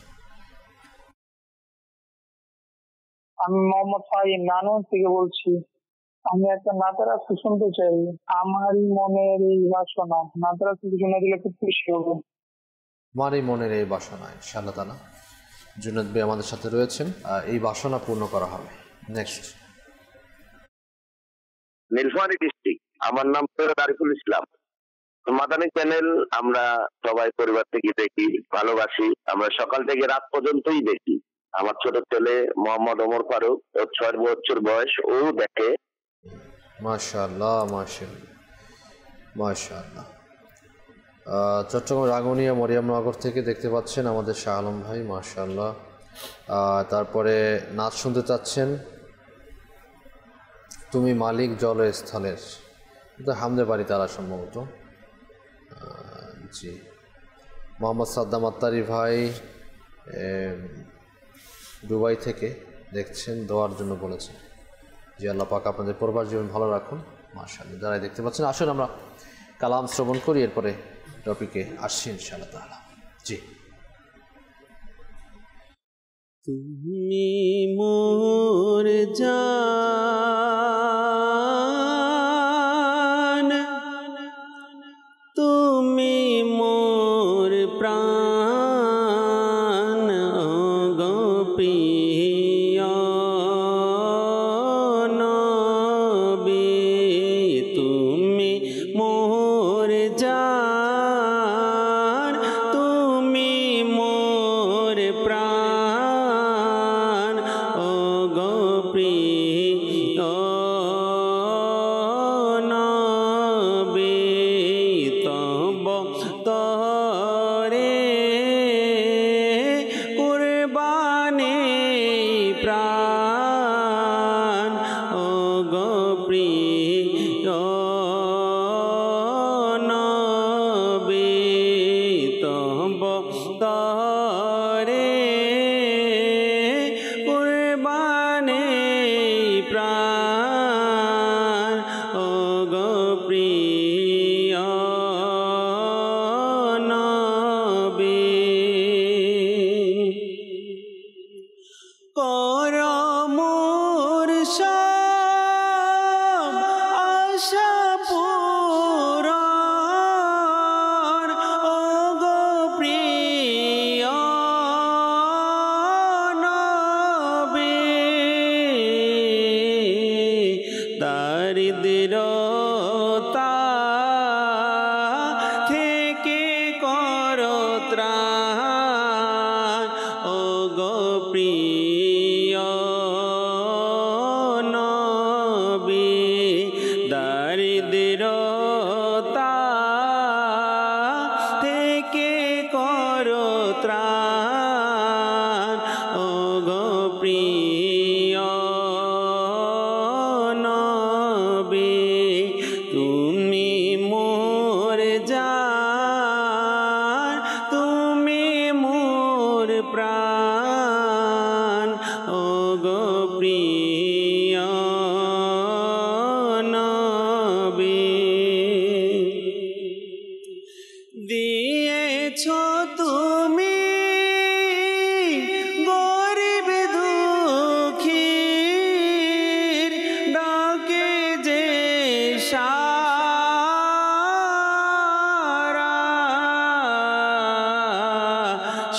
আমি মোহাম্মদ ফাহিম নানুর থেকে বলছি। আমি একটা নাতারা শুনতে চাই। আমারই মনের এই বাসনা, নাতারা শুনে দিলে খুব খুশি হবো। আমারই মনের এই বাসনা, ইনশাআল্লাহ তাআলা জুনাদ ভাই আমাদের সাথে রয়েছেন, এই বাসনা পূর্ণ করা হবে। নেক্সট। নীলফামারী ডিস্ট্রিক্ট, আমার নাম সৈয়দ আরিফুল ইসলাম। মাদানী চ্যানেল আমরা সবাই পরিবার থেকে দেখি, ভালোবাসি। আমরা সকাল থেকে রাত পর্যন্তই দেখি। আমার ছোট ছেলে মোহাম্মদ ওমর ফারুক, ওর 6 বছর বয়স, ও দেখে। মাশাআল্লাহ মাশাআল্লাহ মাশাআল্লাহ। চট্টগ্রাম রাঙ্গুনিয়া মরিয়মনগর থেকে দেখতে পাচ্ছেন আমাদের শাহ আলম ভাই, মাশাআল্লাহ। তারপরে নাচ শুনতে চাচ্ছেন, তুমি মালিক জলস্থলের, এটা হামদে বাড়ি তারা সম্ভবত। জি, মোহাম্মদ সাদ্দাম আত্তারি ভাই দুবাই থেকে দেখছেন, দোয়ার জন্য বলেছেন। জি, আল্লাহ পাক আপনাদের পরবার জীবন ভালো রাখুন। মাশাআল্লাহ। যারাই দেখতে পাচ্ছেন, আসুন আমরা কালাম শ্রবণ করি, এরপরে টপিকে আসছি ইনশাআল্লাহ তাআলা। জি। তুমি মোর জান, তুমি মোর প্রাণ, গো প্রিয় নবী, তুমি মোর জান, তুমি মোর প্রাণ, গো প্রিয় নবী, তব তরে কুরবানি প্রাণ, গো প্রিয় নবী, তব তরে কুরবানি প্রাণ, গো প্রিয় নবী। কর মোর সব আশা পূরণ, গো প্রিয় নবী, দারিদ্রতা থেকে কর ত্রাণ, গো প্রিয় নবী, দারিদ্রতা থেকে কর ত্রাণ, গো প্রিয় নবী,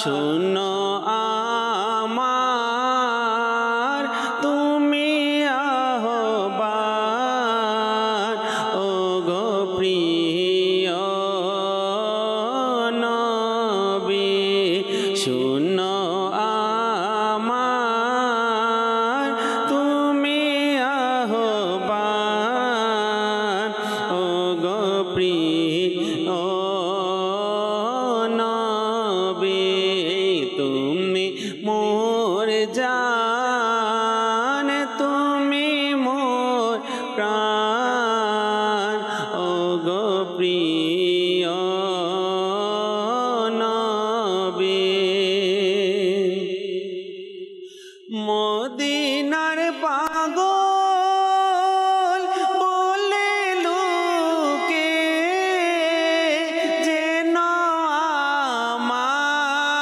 শুনো আমার তুমি আহ্বান ও গো প্রিয় নবী শুনো আমার তুমি আহ্বান ও গো প্রিয় নবী তুমি মোর জান তুমি মোর প্রাণ ও গো প্রিয় নবী মদিনার পাগল বলে লোকে যেন আমায়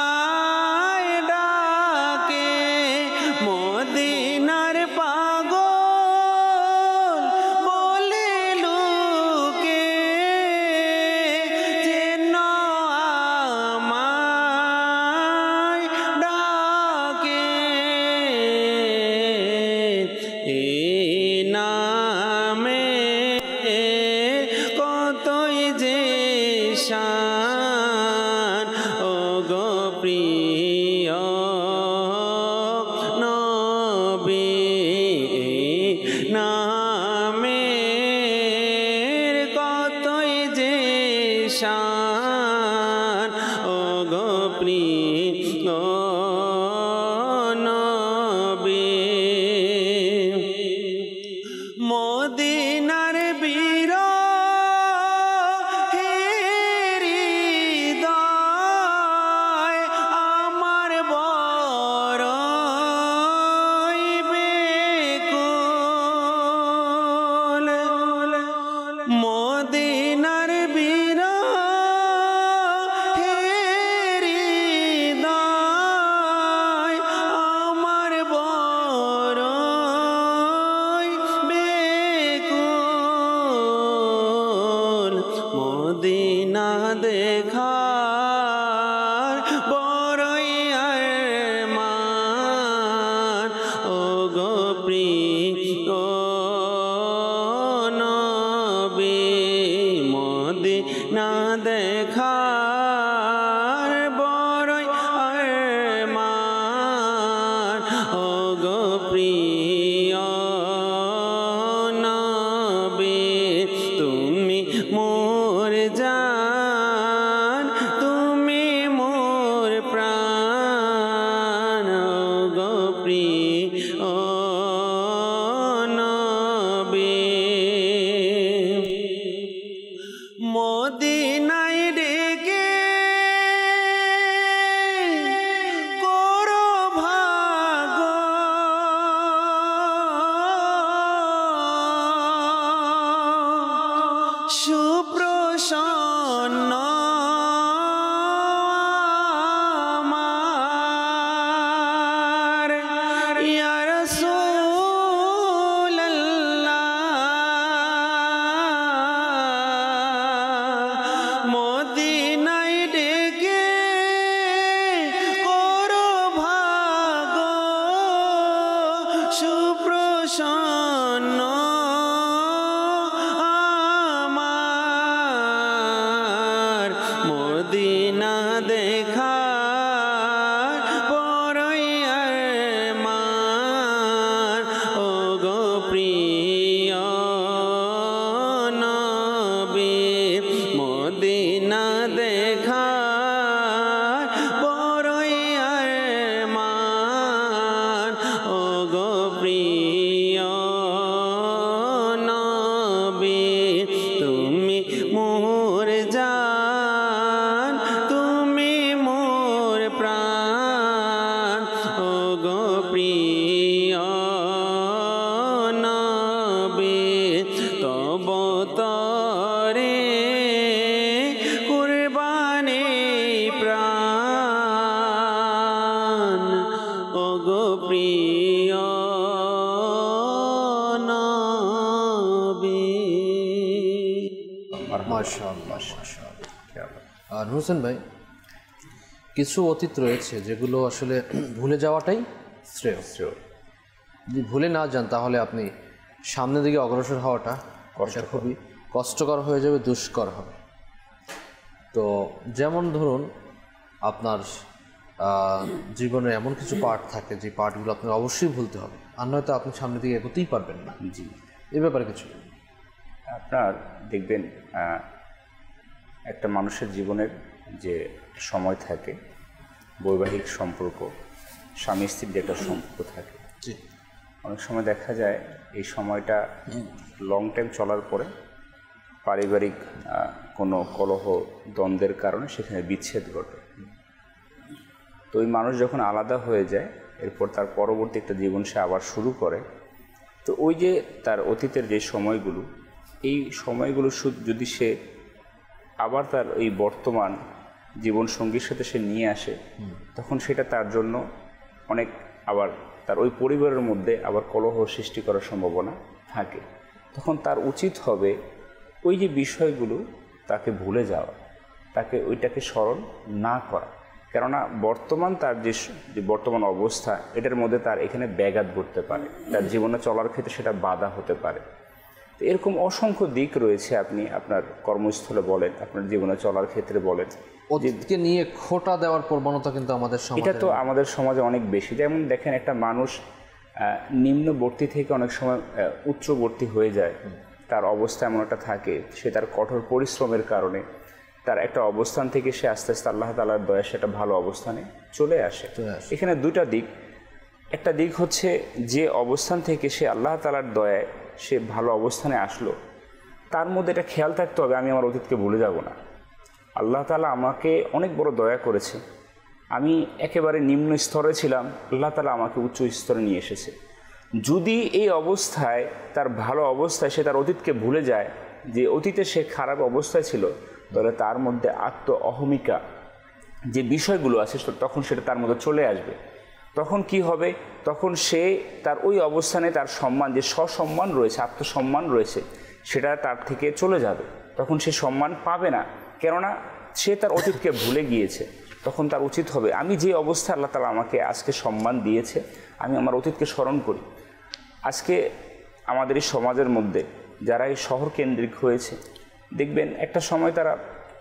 ডাকে মদিনার পাগল বলে লোকে যেন আমায় ডাকে এই নামে কতই যে শান ও গো প্রিয় নবী এই নামের কতই যে শান ও গো প্রিয় নবী মদিনার বীর হৃদয় আমার বড়ই বেকুল মদিনার বীর হৃদয় আমার বড়ই বেকুল মদিনা দেখার বড়ই আরমান ও গো প্রিয় নবী মদিনা দেখার বড়ই আরমান ও গো প্রিয় নবী তুমি মোর জান তুমি মোর প্রাণ ও গো প্রিয় নবী মদিনায় ডেকে করো ভাগ সুপ্রসন্ন আমার ইয়া রাসূলুল্লাহ মদিনায় ডেকে করো ভাগ সুপ্রসন্ন আমার মদিনা দেখার বড়ই আরমান ও গো প্রিয় নবী মদিনা দেখার বড়ই আরমান ও গো প্রিয় নবী তুমি মোর জান তুমি মোর প্রাণ ও গো প্রিয় নবী তব তরে কুরবানি প্রাণ ও গো প্রিয় নবী মাশাআল্লাহ মাশাআল্লাহ। আর হোসেন ভাই কিছু অতীত রয়েছে যেগুলো আসলে ভুলে যাওয়াটাই শ্রেয়। যদি ভুলে না যান তাহলে আপনি সামনের দিকে অগ্রসর হওয়াটা খুবই কষ্টকর হয়ে যাবে, দুষ্কর হবে। তো যেমন ধরুন আপনার জীবনে এমন কিছু পার্ট থাকে যে পার্টগুলো আপনার অবশ্যই ভুলতে হবে, আর নয়তো আপনি সামনের দিকে এগোতেই পারবেন না। জি, এই ব্যাপারে কিছু আপনার দেখবেন একটা মানুষের জীবনের যে সময় থাকে, বৈবাহিক সম্পর্ক, স্বামী স্ত্রীর যে একটা সম্পর্ক থাকে, জি, অনেক সময় দেখা যায় এই সময়টা লং টাইম চলার পরে পারিবারিক কোনো কলহ দ্বন্দ্বের কারণে সেখানে বিচ্ছেদ ঘটে। তো ওই মানুষ যখন আলাদা হয়ে যায়, এরপর তার পরবর্তী একটা জীবন সে আবার শুরু করে। তো ওই যে তার অতীতের যে সময়গুলো, এই সময়গুলো যদি সে আবার তার এই বর্তমান জীবনসঙ্গীর সাথে সে নিয়ে আসে, তখন সেটা তার জন্য অনেক আবার তার ওই পরিবারের মধ্যে আবার কলহ সৃষ্টি করার সম্ভাবনা থাকে। তখন তার উচিত হবে ওই যে বিষয়গুলো তাকে ভুলে যাওয়া, তাকে ওইটাকে স্মরণ না করা। কেননা বর্তমান তার যে বর্তমান অবস্থা, এটার মধ্যে তার এখানে ব্যাঘাত ঘটতে পারে, তার জীবনে চলার ক্ষেত্রে সেটা বাধা হতে পারে। তো এরকম অসংখ্য দিক রয়েছে, আপনি আপনার কর্মস্থলে বলেন, আপনার জীবনে চলার ক্ষেত্রে বলেন, অতীতকে নিয়ে খোঁটা দেওয়ার প্রবণতা কিন্তু আমাদের সমাজে, এটা তো আমাদের সমাজে অনেক বেশি। যেমন দেখেন, একটা মানুষ নিম্নবর্তী থেকে অনেক সময় উচ্চবর্তী হয়ে যায়, তার অবস্থা এমন একটা থাকে, সে তার কঠোর পরিশ্রমের কারণে তার একটা অবস্থান থেকে সে আস্তে আস্তে আল্লাহ তাআলার দয়া সেটা ভালো অবস্থানে চলে আসে। এখানে দুইটা দিক, একটা দিক হচ্ছে যে অবস্থান থেকে সে আল্লাহ তাআলার দয়ায় সে ভালো অবস্থানে আসলো, তার মধ্যে এটা খেয়াল থাকতে হবে আমি আমার অতীতকে ভুলে যাব না। আল্লাহ তাআলা আমাকে অনেক বড় দয়া করেছে, আমি একেবারে নিম্ন স্তরে ছিলাম, আল্লাহ তাআলা আমাকে উচ্চ স্তরে নিয়ে এসেছে। যদি এই অবস্থায় তার ভালো অবস্থায় সে তার অতীতকে ভুলে যায়, যে অতীতে সে খারাপ অবস্থায় ছিল, তাহলে তার মধ্যে আত্ম অহমিকা যে বিষয়গুলো আছে তখন সেটা তার মধ্যে চলে আসবে। তখন কি হবে, তখন সে তার ওই অবস্থানে তার সম্মান, যে স্বসম্মান রয়েছে, আত্মসম্মান রয়েছে, সেটা তার থেকে চলে যাবে। তখন সে সম্মান পাবে না, কেননা সে তার অতীতকে ভুলে গিয়েছে। তখন তার উচিত হবে আমি যে অবস্থায় আল্লাহ তাআলা আমাকে আজকে সম্মান দিয়েছে, আমি আমার অতীতকে স্মরণ করি। আজকে আমাদের এই সমাজের মধ্যে যারা এই শহর কেন্দ্রিক হয়েছে, দেখবেন একটা সময় তারা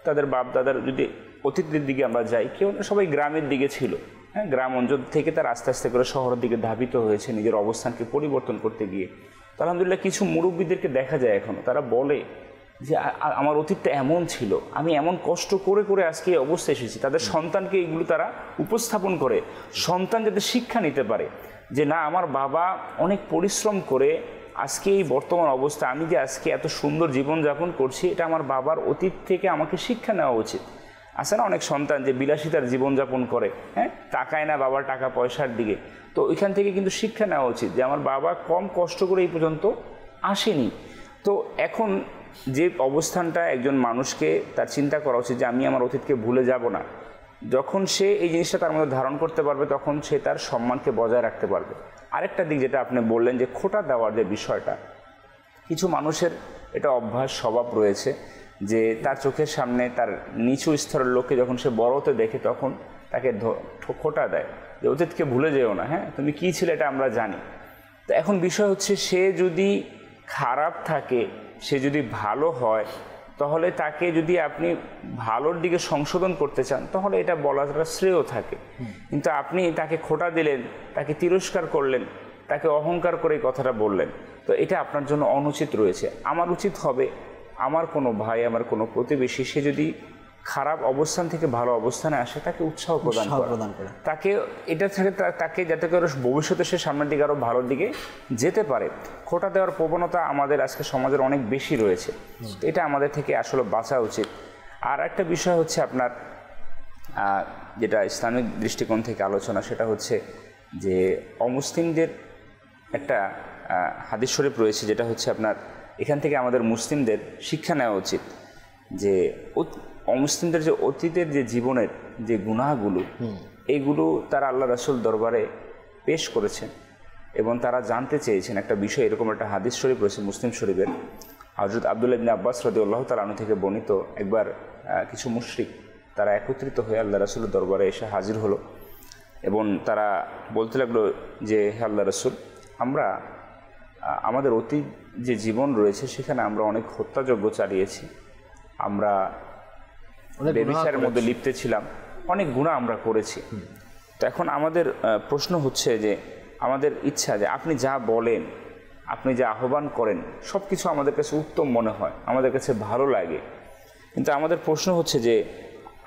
তাদের বাপ দাদার যদি অতীতের দিকে আমরা যাই, কেউ সবাই গ্রামের দিকে ছিল, হ্যাঁ, গ্রাম অঞ্চল থেকে তারা আস্তে আস্তে করে শহরের দিকে ধাবিত হয়েছে নিজের অবস্থানকে পরিবর্তন করতে গিয়ে। তো আলহামদুলিল্লাহ কিছু মুরব্বীদেরকে দেখা যায় এখনও, তারা বলে যে আমার অতীতটা এমন ছিল, আমি এমন কষ্ট করে করে আজকে এই অবস্থায় এসেছি। তাদের সন্তানকে এগুলো তারা উপস্থাপন করে, সন্তান যাতে শিক্ষা নিতে পারে যে না, আমার বাবা অনেক পরিশ্রম করে আজকে এই বর্তমান অবস্থা, আমি যে আজকে এত সুন্দর জীবনযাপন করছি, এটা আমার বাবার অতীত থেকে আমাকে শিক্ষা নেওয়া উচিত। আছে না অনেক সন্তান যে বিলাসিতার জীবনযাপন করে, হ্যাঁ, তাকায় না বাবার টাকা পয়সার দিকে। তো ওইখান থেকে কিন্তু শিক্ষা নেওয়া উচিত যে আমার বাবা কম কষ্ট করে এই পর্যন্ত আসেনি। তো এখন যে অবস্থানটা একজন মানুষকে তার চিন্তা করা উচিত যে আমি আমার অতীতকে ভুলে যাব না। যখন সে এই জিনিসটা তার মধ্যে ধারণ করতে পারবে, তখন সে তার সম্মানকে বজায় রাখতে পারবে। আরেকটা দিক যেটা আপনি বললেন যে খোঁটা দেওয়ার যে বিষয়টা, কিছু মানুষের এটা অভ্যাস স্বভাব রয়েছে যে তার চোখের সামনে তার নিচু স্তরের লোককে যখন সে বড় হতে দেখে, তখন তাকে খোঁটা দেয় যে অতীতকে ভুলে যেও না, হ্যাঁ, তুমি কী ছিলে এটা আমরা জানি। তো এখন বিষয় হচ্ছে, সে যদি খারাপ থাকে, সে যদি ভালো হয়, তাহলে তাকে যদি আপনি ভালোর দিকে সংশোধন করতে চান, তাহলে এটা বলাটা শ্রেয় থাকে। কিন্তু আপনি তাকে খোঁটা দিলেন, তাকে তিরস্কার করলেন, তাকে অহংকার করে এই কথাটা বললেন, তো এটা আপনার জন্য অনুচিত রয়েছে। আমার উচিত হবে আমার কোনো ভাই, আমার কোনো প্রতিবেশী, সে যদি খারাপ অবস্থান থেকে ভালো অবস্থানে আসে, তাকে উৎসাহ প্রদান করা, তাকে এটা থেকে তাকে যাতে করে ভবিষ্যতে সে সামনের দিকে আরও ভালোর দিকে যেতে পারে। খোঁটা দেওয়ার প্রবণতা আমাদের আজকে সমাজের অনেক বেশি রয়েছে, এটা আমাদের থেকে আসলে বাঁচা উচিত। আর একটা বিষয় হচ্ছে আপনার যেটা ইসলামিক দৃষ্টিকোণ থেকে আলোচনা, সেটা হচ্ছে যে অমুসলিমদের একটা হাদিস শরীফ রয়েছে, যেটা হচ্ছে আপনার এখান থেকে আমাদের মুসলিমদের শিক্ষা নেওয়া উচিত যে অমুসলিমদের যে অতীতের যে জীবনের যে গুনাহগুলো, এইগুলো তারা আল্লাহ রাসূল দরবারে পেশ করেছেন এবং তারা জানতে চেয়েছেন একটা বিষয়। এরকম একটা হাদিস শরীফ রয়েছে মুসলিম শরীফের, হযরত আব্দুল্লাহ ইবনে আব্বাস রাদিয়াল্লাহু তাআলা আনহু থেকে বর্ণিত। একবার কিছু মুশরিক তারা একত্রিত হয়ে আল্লাহ রাসূলের দরবারে এসে হাজির হলো এবং তারা বলতে লাগলো যে হে আল্লাহ রাসূল, আমরা আমাদের অতীত যে জীবন রয়েছে সেখানে আমরা অনেক হত্যাযজ্ঞ চালিয়েছি, আমরা ব্যভিচারের মধ্যে লিপ্ত ছিলাম, অনেক গুনাহ আমরা করেছি। তো এখন আমাদের প্রশ্ন হচ্ছে যে আমাদের ইচ্ছা যে আপনি যা বলেন, আপনি যা আহ্বান করেন সব কিছু আমাদের কাছে উত্তম মনে হয়, আমাদের কাছে ভালো লাগে, কিন্তু আমাদের প্রশ্ন হচ্ছে যে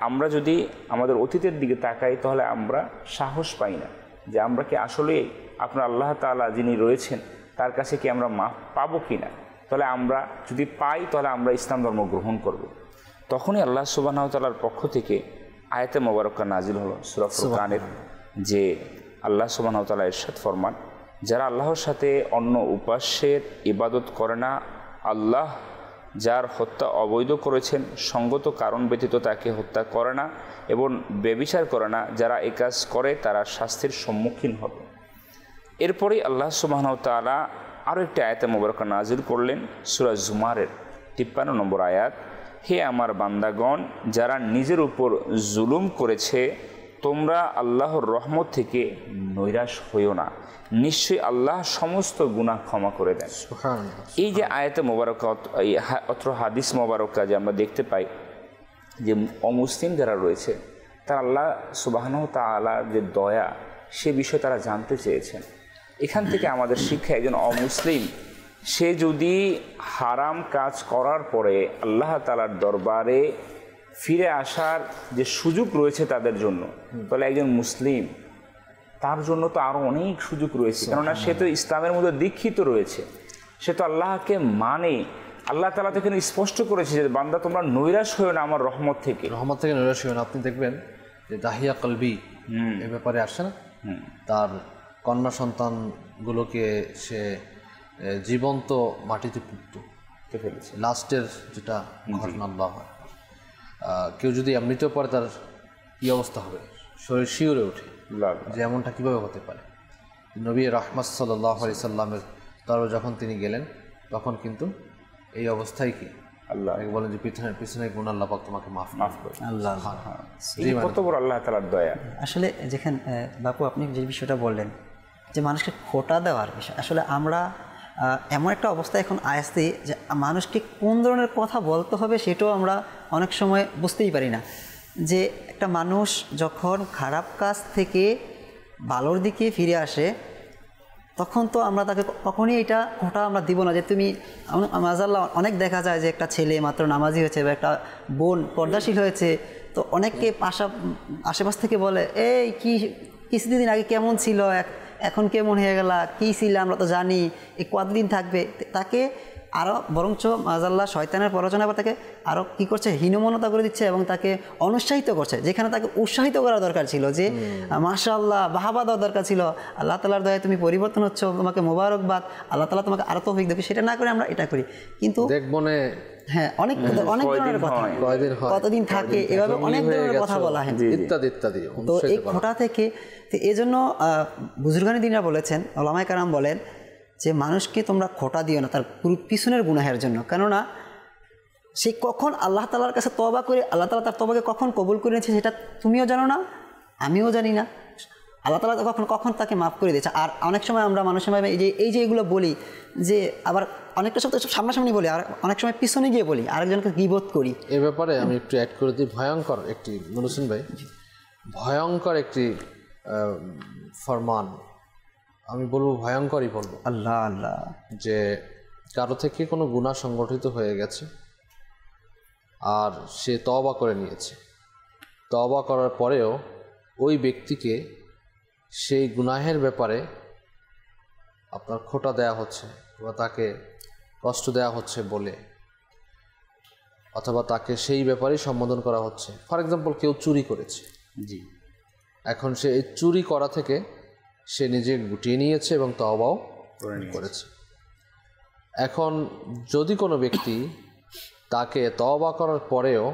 আমরা যদি আমাদের অতীতের দিকে তাকাই তাহলে আমরা সাহস পাই না যে আমরা কি আসলে আপনার আল্লাহ তাআলা যিনি রয়েছেন তার কাছে কি আমরা মাফ পাবো কি না। তাহলে আমরা যদি পাই তাহলে আমরা ইসলাম ধর্ম গ্রহণ করব। তখনই আল্লাহ সুবহানাহু ওয়া তাআলার পক্ষ থেকে আয়াতে মোবারকা নাজিল হলো সূরা ফুরকানের, যে আল্লাহ সুবহানাহু ওয়া তাআলা ইরশাদ ফরমান, যারা আল্লাহর সাথে অন্য উপাস্যের ইবাদত করে না, আল্লাহ যার হত্যা অবৈধ করেছেন সঙ্গত কারণ ব্যতীত তাকে হত্যা করে না এবং ব্যভিচার করে না, যারা এই কাজ করে তারা শাস্তির সম্মুখীন হবে। এরপরেই আল্লাহ সুবহানাহু ওয়া তাআলা আরও একটি আয়াতে মোবারকা নাজিল করলেন সূরা জুমারের 53 নম্বর আয়াত, হে আমার বান্দাগণ, যারা নিজের উপর জুলুম করেছে তোমরা আল্লাহর রহমত থেকে নৈরাশ হইও না, নিশ্চয়ই আল্লাহ সমস্ত গুনাহ ক্ষমা করে দেন। এই যে আয়াতে মোবারকা, অত্র হাদিস মোবারকা যে আমরা দেখতে পাই যে অমুসলিম যারা রয়েছে তারা আল্লাহ সুবহানাহু ওয়া তাআলার যে দয়া সে বিষয়ে তারা জানতে চেয়েছেন। এখান থেকে আমাদের শিক্ষা, একজন অমুসলিম সে যদি হারাম কাজ করার পরে আল্লাহ তাআলার দরবারে ফিরে আসার যে সুযোগ রয়েছে তাদের জন্য, তাহলে একজন মুসলিম তার জন্য তো আরও অনেক সুযোগ রয়েছে, কেননা সে তো ইসলামের মধ্যে দীক্ষিত রয়েছে, সে তো আল্লাহকে মানে। আল্লাহ তাআলা তো এখানে স্পষ্ট করেছে যে বান্দা তোমরা নৈরাশ হয়েও না আমার রহমত থেকে নৈরাশ হয়েও না। আপনি দেখবেন যে দাহিয়া কলবি এ ব্যাপারে আসছে না, তার কন্যা সন্তানগুলোকে সে জীবন্ত মাটিতে পুঁততে ফেলেছে, লাস্টের যেটা ঘটনা আল্লাহ হয়। কেউ যদি এমনিতেও পরে তার কী অবস্থা হবে, শরীর শিউরে ওঠে যে এমনটা কীভাবে হতে পারে। নবী রাহমাত সাল্লাল্লাহু আলাইহি সাল্লামের দরবারে যখন তিনি গেলেন তখন কিন্তু এই অবস্থায় কি আল্লাহ বলেন যে পিছনে গুনাহ আল্লাহ পাক তোমাকে মাফ করে। আল্লাহ কত বড় আল্লাহ তাআলার দয়া। আসলে যেখানে বাপু আপনি যে বিষয়টা বললেন যে মানুষকে খোটা দেওয়ার বিষয়, আসলে আমরা এমন একটা অবস্থায় এখন আসছি যে মানুষকে কোন ধরনের কথা বলতে হবে সেটাও আমরা অনেক সময় বুঝতেই পারি না। যে একটা মানুষ যখন খারাপ কাজ থেকে ভালোর দিকে ফিরে আসে তখন তো আমরা তাকে কখনই এটা খোটা আমরা দিব না যে তুমি, মাশাআল্লাহ অনেক দেখা যায় যে একটা ছেলে মাত্র নামাজি হয়েছে বা একটা বোন পর্দাশীল হয়েছে, তো অনেককে আশেপাশ থেকে বলে এই কিছুদিন আগে কেমন ছিল, এখন কেমন হয়ে গেল, কী ছিল আমরা তো জানি, এই কতদিন থাকবে। তাকে আরও বরঞ্চ মাশাআল্লাহ শয়তানের প্ররোচনা আবার তাকে আরও কী করছে, হীনমন্যতা করে দিচ্ছে এবং তাকে অনুৎসাহিত করছে, যেখানে তাকে উৎসাহিত করা দরকার ছিল যে মাশাআল্লাহ বাহাবা দেওয়া দরকার ছিল, আল্লাহ তাআলার দয়ায় তুমি পরিবর্তন হচ্ছ, তোমাকে মোবারকবাদ, আল্লাহ তাআলা তোমাকে আরও তৌফিক দেবে। সেটা না করে আমরা এটা করি, কিন্তু হ্যাঁ অনেক ধরনের কথা, কতদিন থাকে, এভাবে অনেক ধরনের কথা বলা হয় ইত্যাদি ইত্যাদি। তো এই খোটা থেকে, তো এই জন্য বুজুর্গানি দিনরা বলেছেন, ওলামায়ে কেরাম বলেন যে মানুষকে তোমরা খোটা দিও না তার পিছনের গুনাহের জন্য, কেননা সে কখন আল্লাহ তাআলার কাছে তওবা করে আল্লাহ তাআলা তার তওবাকে কখন কবুল করে নিয়েছে সেটা তুমিও জানো না, আমিও জানি না। আল্লাহ তাআলা কখন তাকে মাফ করে দিয়েছে। আর অনেক সময় আমরা মানুষের এই যে এগুলো বলি, যে আবার অনেকটা সব সামনাসামনি বলি, আর অনেক সময় পিছনে গিয়ে বলি, আরেকজনকে গীবত করি। এ ব্যাপারে আমি একটু অ্যাড করে দিই, ভয়ঙ্কর একটি মনুসিন ভাই, ভয়ঙ্কর একটি ফরমান, আমি বলবো ভয়ঙ্করই বলবো, আল্লাহ আল্লাহ, যে কারো থেকে কোনো গুনাহ সংগঠিত হয়ে গেছে আর সে তওবা করে নিয়েছে, তওবা করার পরেও ওই ব্যক্তিকে সেই গুনাহের ব্যাপারে আপনার খোটা দেয়া হচ্ছে বা তাকে কষ্ট দেয়া হচ্ছে বলে, অথবা তাকে সেই ব্যাপারেই সম্বোধন করা হচ্ছে। ফর এক্সাম্পল, কেউ চুরি করেছে, জি, এখন সে এই চুরি করা থেকে সে নিজে গুটিয়ে নিয়েছে এবং তওবাও করেছে। এখন যদি কোনো ব্যক্তি তাকে তওবা করার পরেও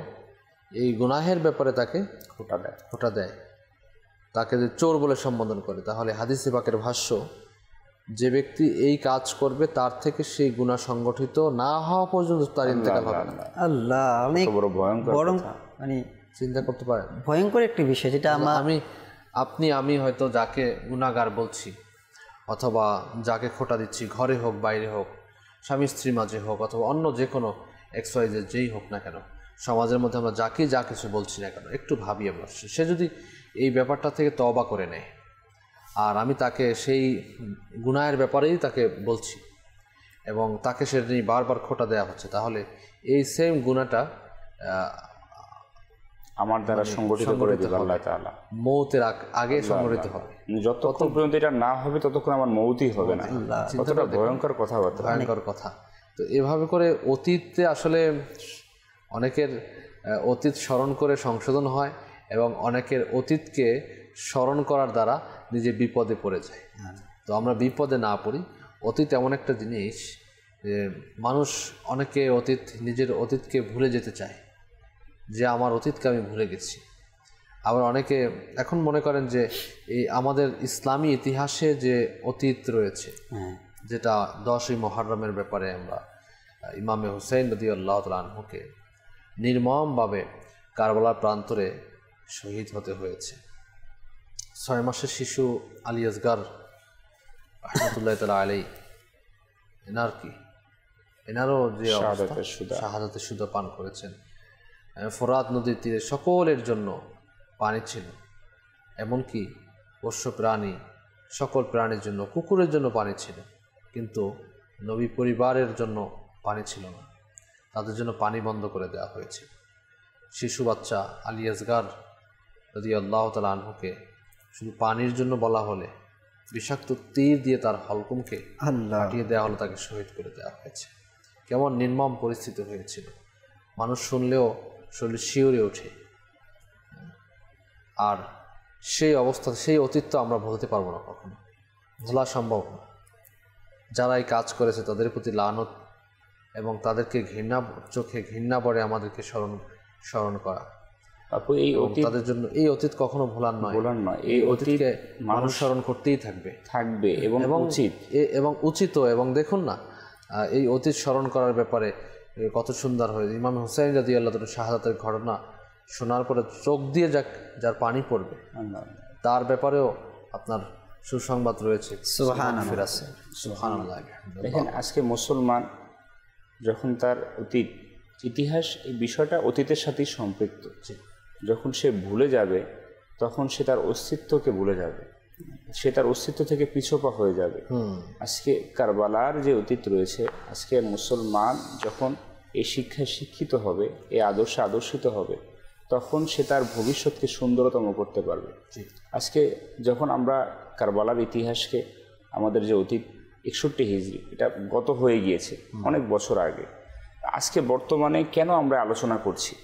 এই গুনাহের ব্যাপারে তাকে খোটা দেয়, তাকে যে চোর বলে সম্বোধন করে, তাহলে হাদিসে পাকের ভাষ্য, যে ব্যক্তি এই কাজ করবে তার থেকে সেই গুনাহ সংগঠিত না হওয়া পর্যন্ত তার ইন্তেকাল হবে না। আল্লাহ, অনেক বড় ভয়ঙ্কর, মানে চিন্তা করতে পারেন? ভয়ঙ্কর একটি বিষয়, যেটা আমি হয়তো যাকে গুনাহগার বলছি অথবা যাকে খোটা দিচ্ছি, ঘরে হোক বাইরে হোক, স্বামী স্ত্রী মাঝে হোক অথবা অন্য যে কোনো XYZ যেই হোক না কেন, সমাজের মধ্যে আমরা যাকে যা কিছু বলছি না কেন, একটু ভাবি আমরা, সে যদি এই ব্যাপারটা থেকে তওবা করে নেয় আর আমি তাকে সেই গুনাহের ব্যাপারেই তাকে বলছি এবং তাকে সেটা নিয়ে বারবার খোটা দেওয়া হচ্ছে, তাহলে এই সেম গুনাহটা আমার দ্বারা সংগঠিত করে দেবে আল্লাহ তাআলা, মৌতের আগে সংগঠিত হবে। যতক্ষণ পর্যন্ত এটা না হবে ততক্ষণ আমার মৌতই হবে না। কতটা ভয়ঙ্কর কথাবার্তা, ভয়ঙ্কর কথা। তো এভাবে করে অতীতে আসলে অনেকের অতীত স্মরণ করে সংশোধন হয় এবং অনেকের অতীতকে স্মরণ করার দ্বারা নিজে বিপদে পড়ে যায়। তো আমরা বিপদে না পড়ি। অতীত এমন একটা জিনিস যে মানুষ অনেকে নিজের অতীতকে ভুলে যেতে চায়, যে আমার অতীতকে আমি ভুলে গেছি। আবার অনেকে এখন মনে করেন যে এই আমাদের ইসলামী ইতিহাসে যে অতীত রয়েছে, যেটা 10ই মুহররমের ব্যাপারে আমরা ইমামে হুসাইন রাদিয়াল্লাহু তাআলা আনহুকে নির্মমভাবে কারবালার প্রান্তরে শহীদ হতে হয়েছে। 6 মাসের শিশু আলী আসগার রাহমাতুল্লাহি তাআলা আলাইহি এনারও যে শাহাদাতের সুধা পান করেছেন। ফোরাত নদীর তীরে সকলের জন্য পানি ছিল, এমনকি পোষ্য প্রাণী সকল প্রাণীর জন্য, কুকুরের জন্য পানি ছিল, কিন্তু নবী পরিবারের জন্য পানি ছিল না, তাদের জন্য পানি বন্ধ করে দেওয়া হয়েছে। শিশু বাচ্চা আলী আসগার রাদিয়াল্লাহু তাআলা আনহুকে শুধু পানির জন্য বলা হলে বিষাক্ত তীর দিয়ে তার হলকুমকে কাটিয়ে দেওয়া হলো, তাকে শহীদ করে দেওয়া হয়েছে। কেমন নির্মম পরিস্থিতি হয়েছিল, মানুষ শুনলেও শরীর শিউরে ওঠে। আর সেই অবস্থা, সেই অতীত তো আমরা ভুলতে পারবো না, কখনো ভোলা সম্ভব না। যারা এই কাজ করেছে তাদের প্রতি লানত এবং তাদেরকে চোখে ঘৃণা পড়ে আমাদেরকে স্মরণ করা। তাদের জন্য এই অতীত কখনো ভোলার নয়। এই অতীতকে মানুষ স্মরণ করতেই থাকবে এবং উচিত। এবং দেখুন না, এই অতীত স্মরণ করার ব্যাপারে কত সুন্দর হয়েছে। ইমাম হুসাইন রাদিয়াল্লাহু তাআলা শাহাদাতের ঘটনা শোনার পরে চোখ দিয়ে যার পানি পড়বে, তার ব্যাপারেও আপনার সুসংবাদ রয়েছে। সুবহানাল্লাহ। দেখেন, আজকে মুসলমান যখন তার অতীত ইতিহাস, এই বিষয়টা অতীতের সাথেই সম্পৃক্ত, যখন সে ভুলে যাবে তখন সে তার অস্তিত্বকে ভুলে যাবে, সে তার অস্তিত্ব থেকে পিছপা হয়ে যাবে। আজকে কারবালার যে অতীত রয়েছে, আজকে মুসলমান যখন এই শিক্ষায় শিক্ষিত হবে, এই আদর্শে আদর্শিত হবে, তখন সে তার ভবিষ্যৎকে সুন্দরতম করতে পারবে। আজকে যখন আমরা কারবালার ইতিহাসকে, আমাদের যে অতীত 61 হিজরি, এটা গত হয়ে গিয়েছে অনেক বছর আগে, আজকে বর্তমানে কেন আমরা আলোচনা করছি?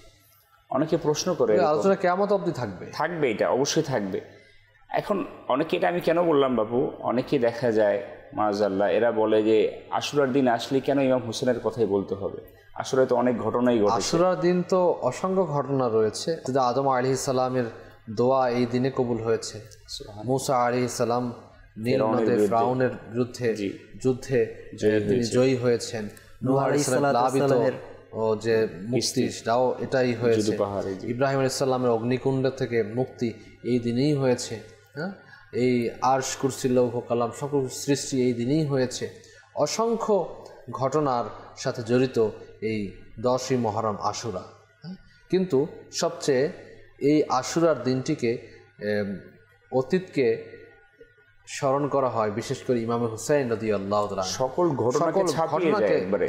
অনেকে প্রশ্ন করে, আলোচনা কিয়ামত অবধি থাকবে, এটা অবশ্যই থাকবে। এখন অনেকে, এটা আমি কেন বললাম বাবু, অনেকে দেখা যায় মাআযাল্লাহ এরা বলে যে আশুরার দিন আসলে কেন ইমাম হোসেনের কথাই বলতে হবে? আশুরায় তো অনেক ঘটনাই ঘটেছে। আশুরার দিন তো অসংখ্য ঘটনা রয়েছে। আদম আলাইহিস সালামের দোয়া এই দিনে কবুল হয়েছে। মুসা আলাইহিস সালাম নীল নদে ফিরআউনের বিরুদ্ধে যুদ্ধে তিনি জয়ী হয়েছেন। নূহ আলাইহিস সালামের যে মুক্তি, সেটাও এটাই হয়েছে। ইব্রাহিম আলাইহিস সালামের অগ্নিকুণ্ড থেকে মুক্তি এই দিনেই হয়েছে। এই আরশ, কুরসি, লৌহ কালাম সকল সৃষ্টি এই দিনেই হয়েছে। অসংখ্য ঘটনার সাথে জড়িত এই 10ই মুহররম আশুরা। কিন্তু সবচেয়ে এই আশুরার দিনটিকে, অতীতকে স্মরণ করা হয়, বিশেষ করে ইমাম হুসাইন রাদিয়াল্লাহু তাআলা সকল ঘটনাকে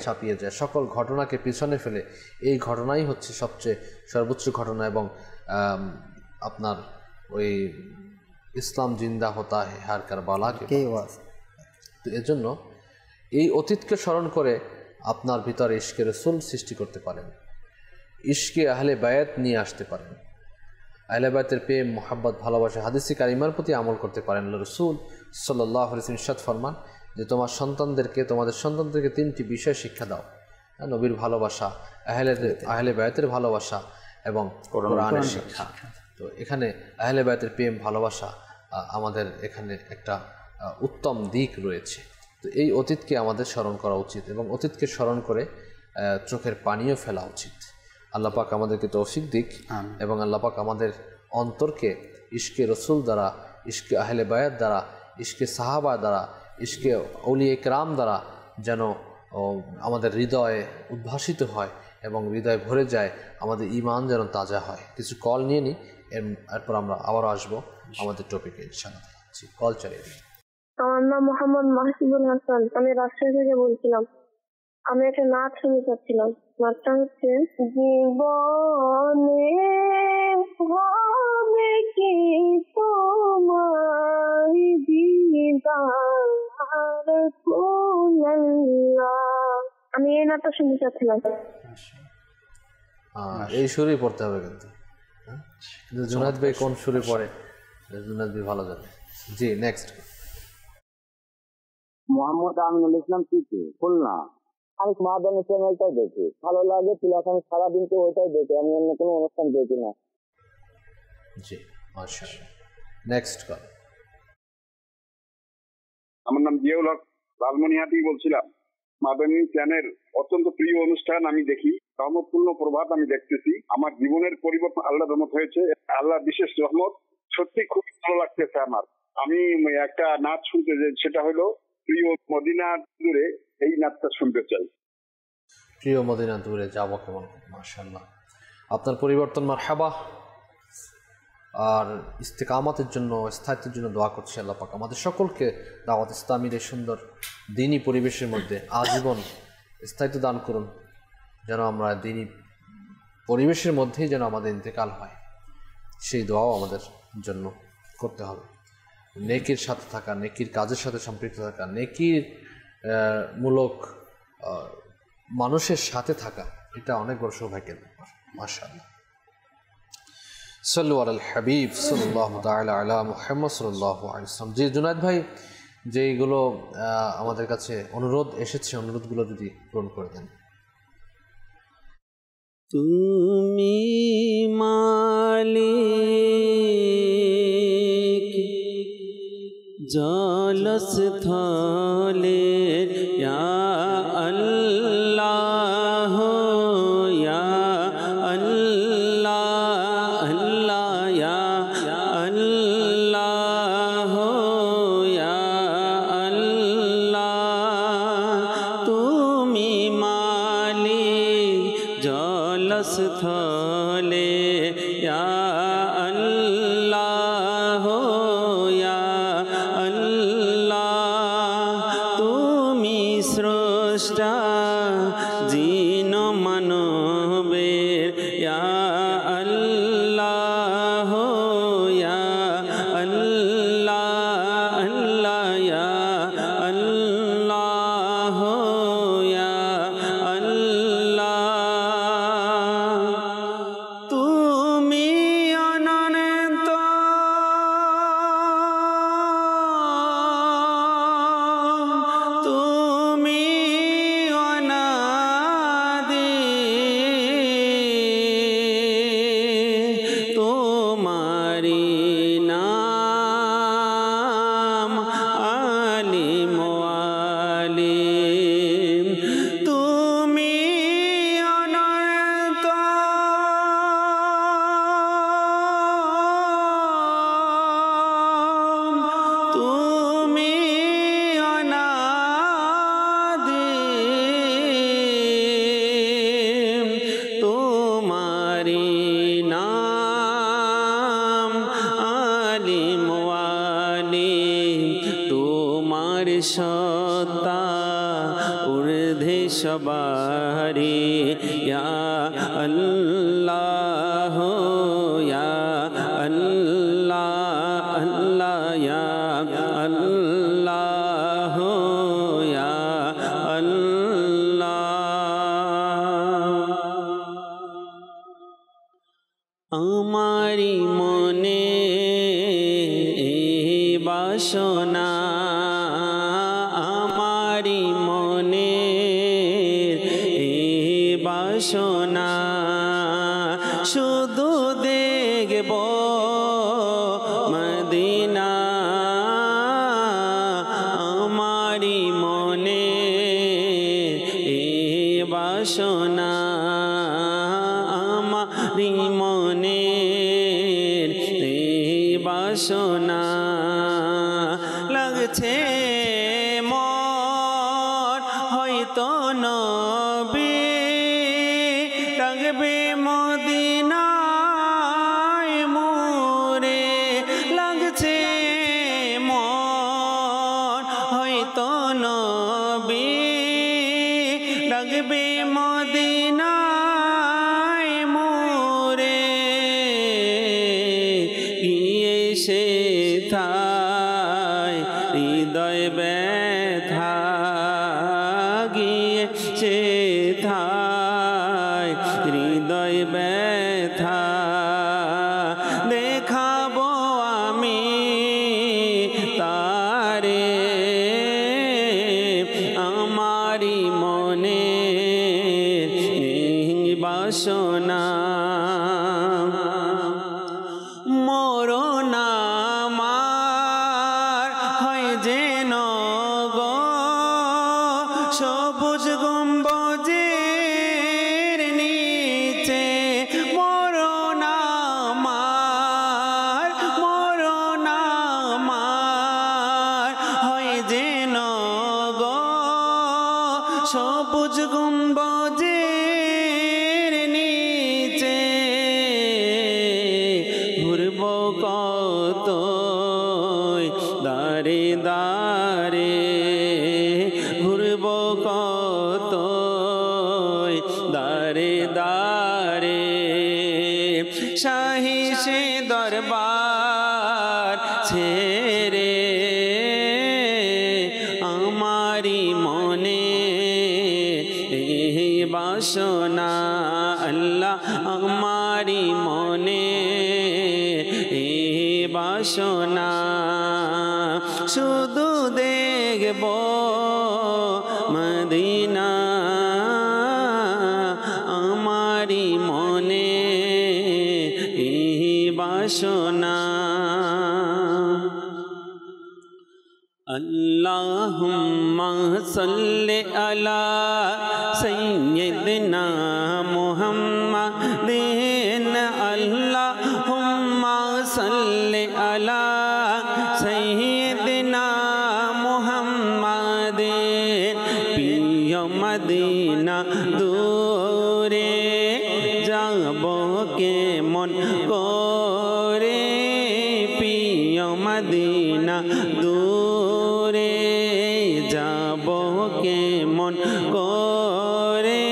ছাপিয়ে যায়, সকল ঘটনাকে পিছনে ফেলে এই ঘটনাই হচ্ছে সবচেয়ে সর্বোচ্চ ঘটনা। এবং আপনার ওই ইসলাম জিন্দা হতা হে হার কারবালা কে। তো এজন্য এই অতীতকে স্মরণ করে আপনার ভিতরে ইশকে রাসূল সৃষ্টি করতে পারেন, ইশকে আহলে বায়াত নিয়ে আসতে পারেন, আহলে বায়াতের প্রেম, মোহাব্বত, ভালোবাসা, হাদিসে কারিমার প্রতি আমল করতে পারেন। রাসূল সাল্লাল্লাহু আলাইহি ওয়াসাল্লাম ইরশাদ ফরমান যে তোমাদের সন্তানদেরকে 3টি বিষয় শিক্ষা দাও: নবীর ভালোবাসা, আহলে বায়াতের ভালোবাসা এবং কোরআনের শিক্ষা। তো এখানে আহলে বায়াতের প্রেম, ভালোবাসা আমাদের এখানে একটা উত্তম দিক রয়েছে। তো এই অতীতকে আমাদের স্মরণ করা উচিত এবং অতীতকে স্মরণ করে চোখের পানিও ফেলা উচিত। আল্লাহ পাক আমাদেরকে তৌফিক দিক এবং আল্লাহ পাক আমাদের অন্তরকে ইশকে রসুল দ্বারা, ইশকে আহলে বায়াত দ্বারা, ইশকে সাহাবা দ্বারা, ইশকে আউলিয়া কেরাম দ্বারা যেন আমাদের হৃদয়ে উদ্ভাসিত হয় এবং হৃদয় ভরে যায়, আমাদের ঈমান যেন তাজা হয়। কিছু কল নিয়ে নিই, এরপর আমরা আবারও আসবো আমাদের টপিকে ইনশাআল্লাহ। কল চালিয়ে দিই। আমার নাম মোহাম্মদ মাহসুবুল হাসান, আমি রাজশাহী থেকে বলছিলাম। আমি একটা নাচ শুনতে চাচ্ছিলাম। নাচটা হচ্ছে জীবনে হবে কি তোমার দিদার কোলাল্লাহ। আমি এই নাচটা শুনতে চাচ্ছিলাম। এই সুরেই পড়তে হবে কিন্তু, কিন্তু জুনায়েদ ভাই কোন সুরে পড়ে জুনায়েদ ভাই ভালো জানে। জি, নেক্সট। মোহাম্মদ আমিনুল ইসলাম পিপি, খুলনা। আমি মাদানী চ্যানেলটাই দেখি, ভালো লাগে, প্লাস আমি সারাদিন তো ওইটাই দেখি, আমি অন্য কোনো অনুষ্ঠান দেখি না। জি, মাশাআল্লাহ। Next call. আমার নাম জিয়াউল হক, লালমনিহাটি বলছিলাম। মাদানী চ্যানেল অত্যন্ত প্রিয় অনুষ্ঠান, আমি দেখি। রহমতপূর্ণ প্রভাত আমি দেখতেছি। আমার জীবনের পরিবর্তন আল্লাহর রহমত হয়েছে, আল্লাহর বিশেষ রহমত। সত্যি খুব ভালো লাগতেছে আমার। আমি একটা নাচ শুনতে চাই, সেটা হলো প্রিয় মদিনা দূরে, এই নাচটা শুনতে চাই। প্রিয় মদিনা দূরে যাবো কেমন। মাশাআল্লাহ, আপনার পরিবর্তন মারহাবা। আর ইস্তেকামতের জন্য, স্থায়িত্বের জন্য দোয়া করছি আল্লাহ পাক আমাদের সকলকে দাওয়াত ইসলামীর এই সুন্দর দিনী পরিবেশের মধ্যে আজীবন স্থায়িত্ব দান করুন, যেন আমরা দিনী পরিবেশের মধ্যেই যেন আমাদের ইন্তেকাল হয়, সেই দোয়াও আমাদের জন্য করতে হবে। নেকির সাথে থাকা, নেকির কাজের সাথে সম্পৃক্ত থাকা, নেকির মূলক মানুষের সাথে থাকা, এটা অনেক বড় সৌভাগ্যের ব্যাপার। মাশাআল্লাহ। সাল্লু আলাল হাবিব সাল্লাল্লাহু তাআলা আলা মুহাম্মদ সাল্লাল্লাহু আলাইহি ওয়াসাল্লাম। যে জুনায়েদ ভাই, যেগুলো আমাদের কাছে অনুরোধ এসেছে, অনুরোধগুলো যদি পূরণ করে দেন। তুমি মালিক জলস্থলে, ইয়া আল্লাহ ইয়া আল্লাহ আল্লাহ ইয়া আল্লাহ ইয়া আল্লাহ। তুমি মালিক জলস্থলে, ইয়া আল্লাহ ইয়া আল্লাহ। তুমি স্রষ্টা জিন মানবের, ইয়া আল্লাহ ইয়া আল্লাহ আল্লাহ ইয়া আল্লাহ ইয়া আল্লাহ। তুমি অনন্ত, তুমি অনাদি, তোমারি নাম আলিম আলিম। তুমি অনন্ত, তুমি অনাদি, তোমারি নাম আলিম আলিম। তোমার সত্তা ঊর্ধ্বে সবারি, ইয়া আল্লাহ ইয়া আল্লাহ আল্লাহ ইয়া আল্লাহ ইয়া আল্লাহ। আমারি মনে বাসনা, আমারি মনে বাসনা, শুধু দেখব মদিনা। আমারি মনে বাসনা, মনের এই বাসনা লাগছে মন হয়তো নবী লাগবে মদিনায় মোরে লাগছে মন হয়তো নবী লাগবে মদিনায় মোরে গিয়ে সে থায় হৃদয় ব্যথা গিয়ে সে থায় হৃদয় ব্যথা দেখাবো আমি তারে আমারি মনে বাসনা মরণ আমার হয় যেন গো সবুজ গম্বুজের নিচে মরণ আমার হয় যেন গো সবুজ গম্বুজের নিচে ঘুরব কত দারে দারে ঘুরব কত দারে দারে শাহী সে দরবার ছেড়ে আমারি মনে এই বাসনা আল্লাহ আমারি মনে এই বাসনা শুধু দেখব মদিনা আমারি মনে এই বাসনা अल्लाहुम्मा सल्लि अला सय्यिदना मुहम्मदिन अल्लाहुम्मा सल्लि अला सय्यिदना मुहम्मदिन प्रिय मदीना दूरे जाबो केमन करे प्रिय मदीना दूरे जाबो केमन करे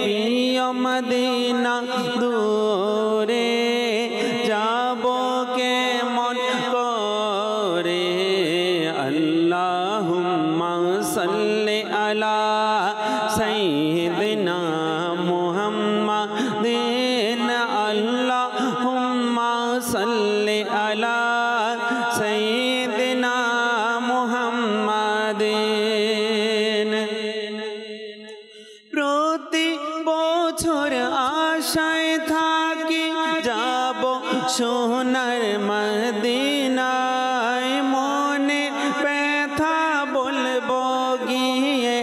प्रिय मदीना दूरे जाबो केमन करे अल्लाहुम्मा सल्लि अला सय्यिदना मुहम्मदिन अल्लाहुम्मा सल्लि अला सय्यिदना मुहम्मदिन प्रति बछर आशाয় থাকি যাব সোনার মদিনায় মনে ব্যথা বলবো গিয়ে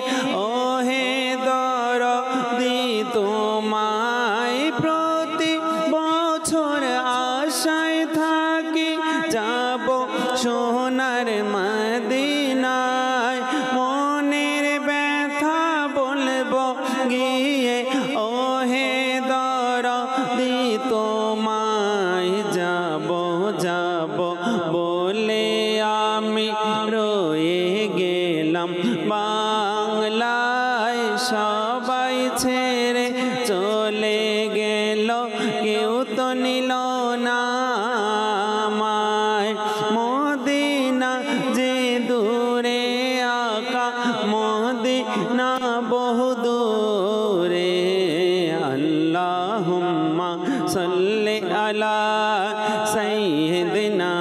ওহে দরদি তোমায় প্রতি বছর আশায় থাকি যাব সোনার মদিনায় মনের ব্যথা বলবো গিয়ে ওহে দরদি তোমায় যাব যাব বলে আমি রয়ে গেলাম বাংলায় সবাই ছেড়ে চলে গেল কেউ তো নিল না আমায় মদিনা যে দূরে আকা মদিনা বহু দূরে আল্লাহুম্মা সাল্লি আলা সাইয়্যিদিনা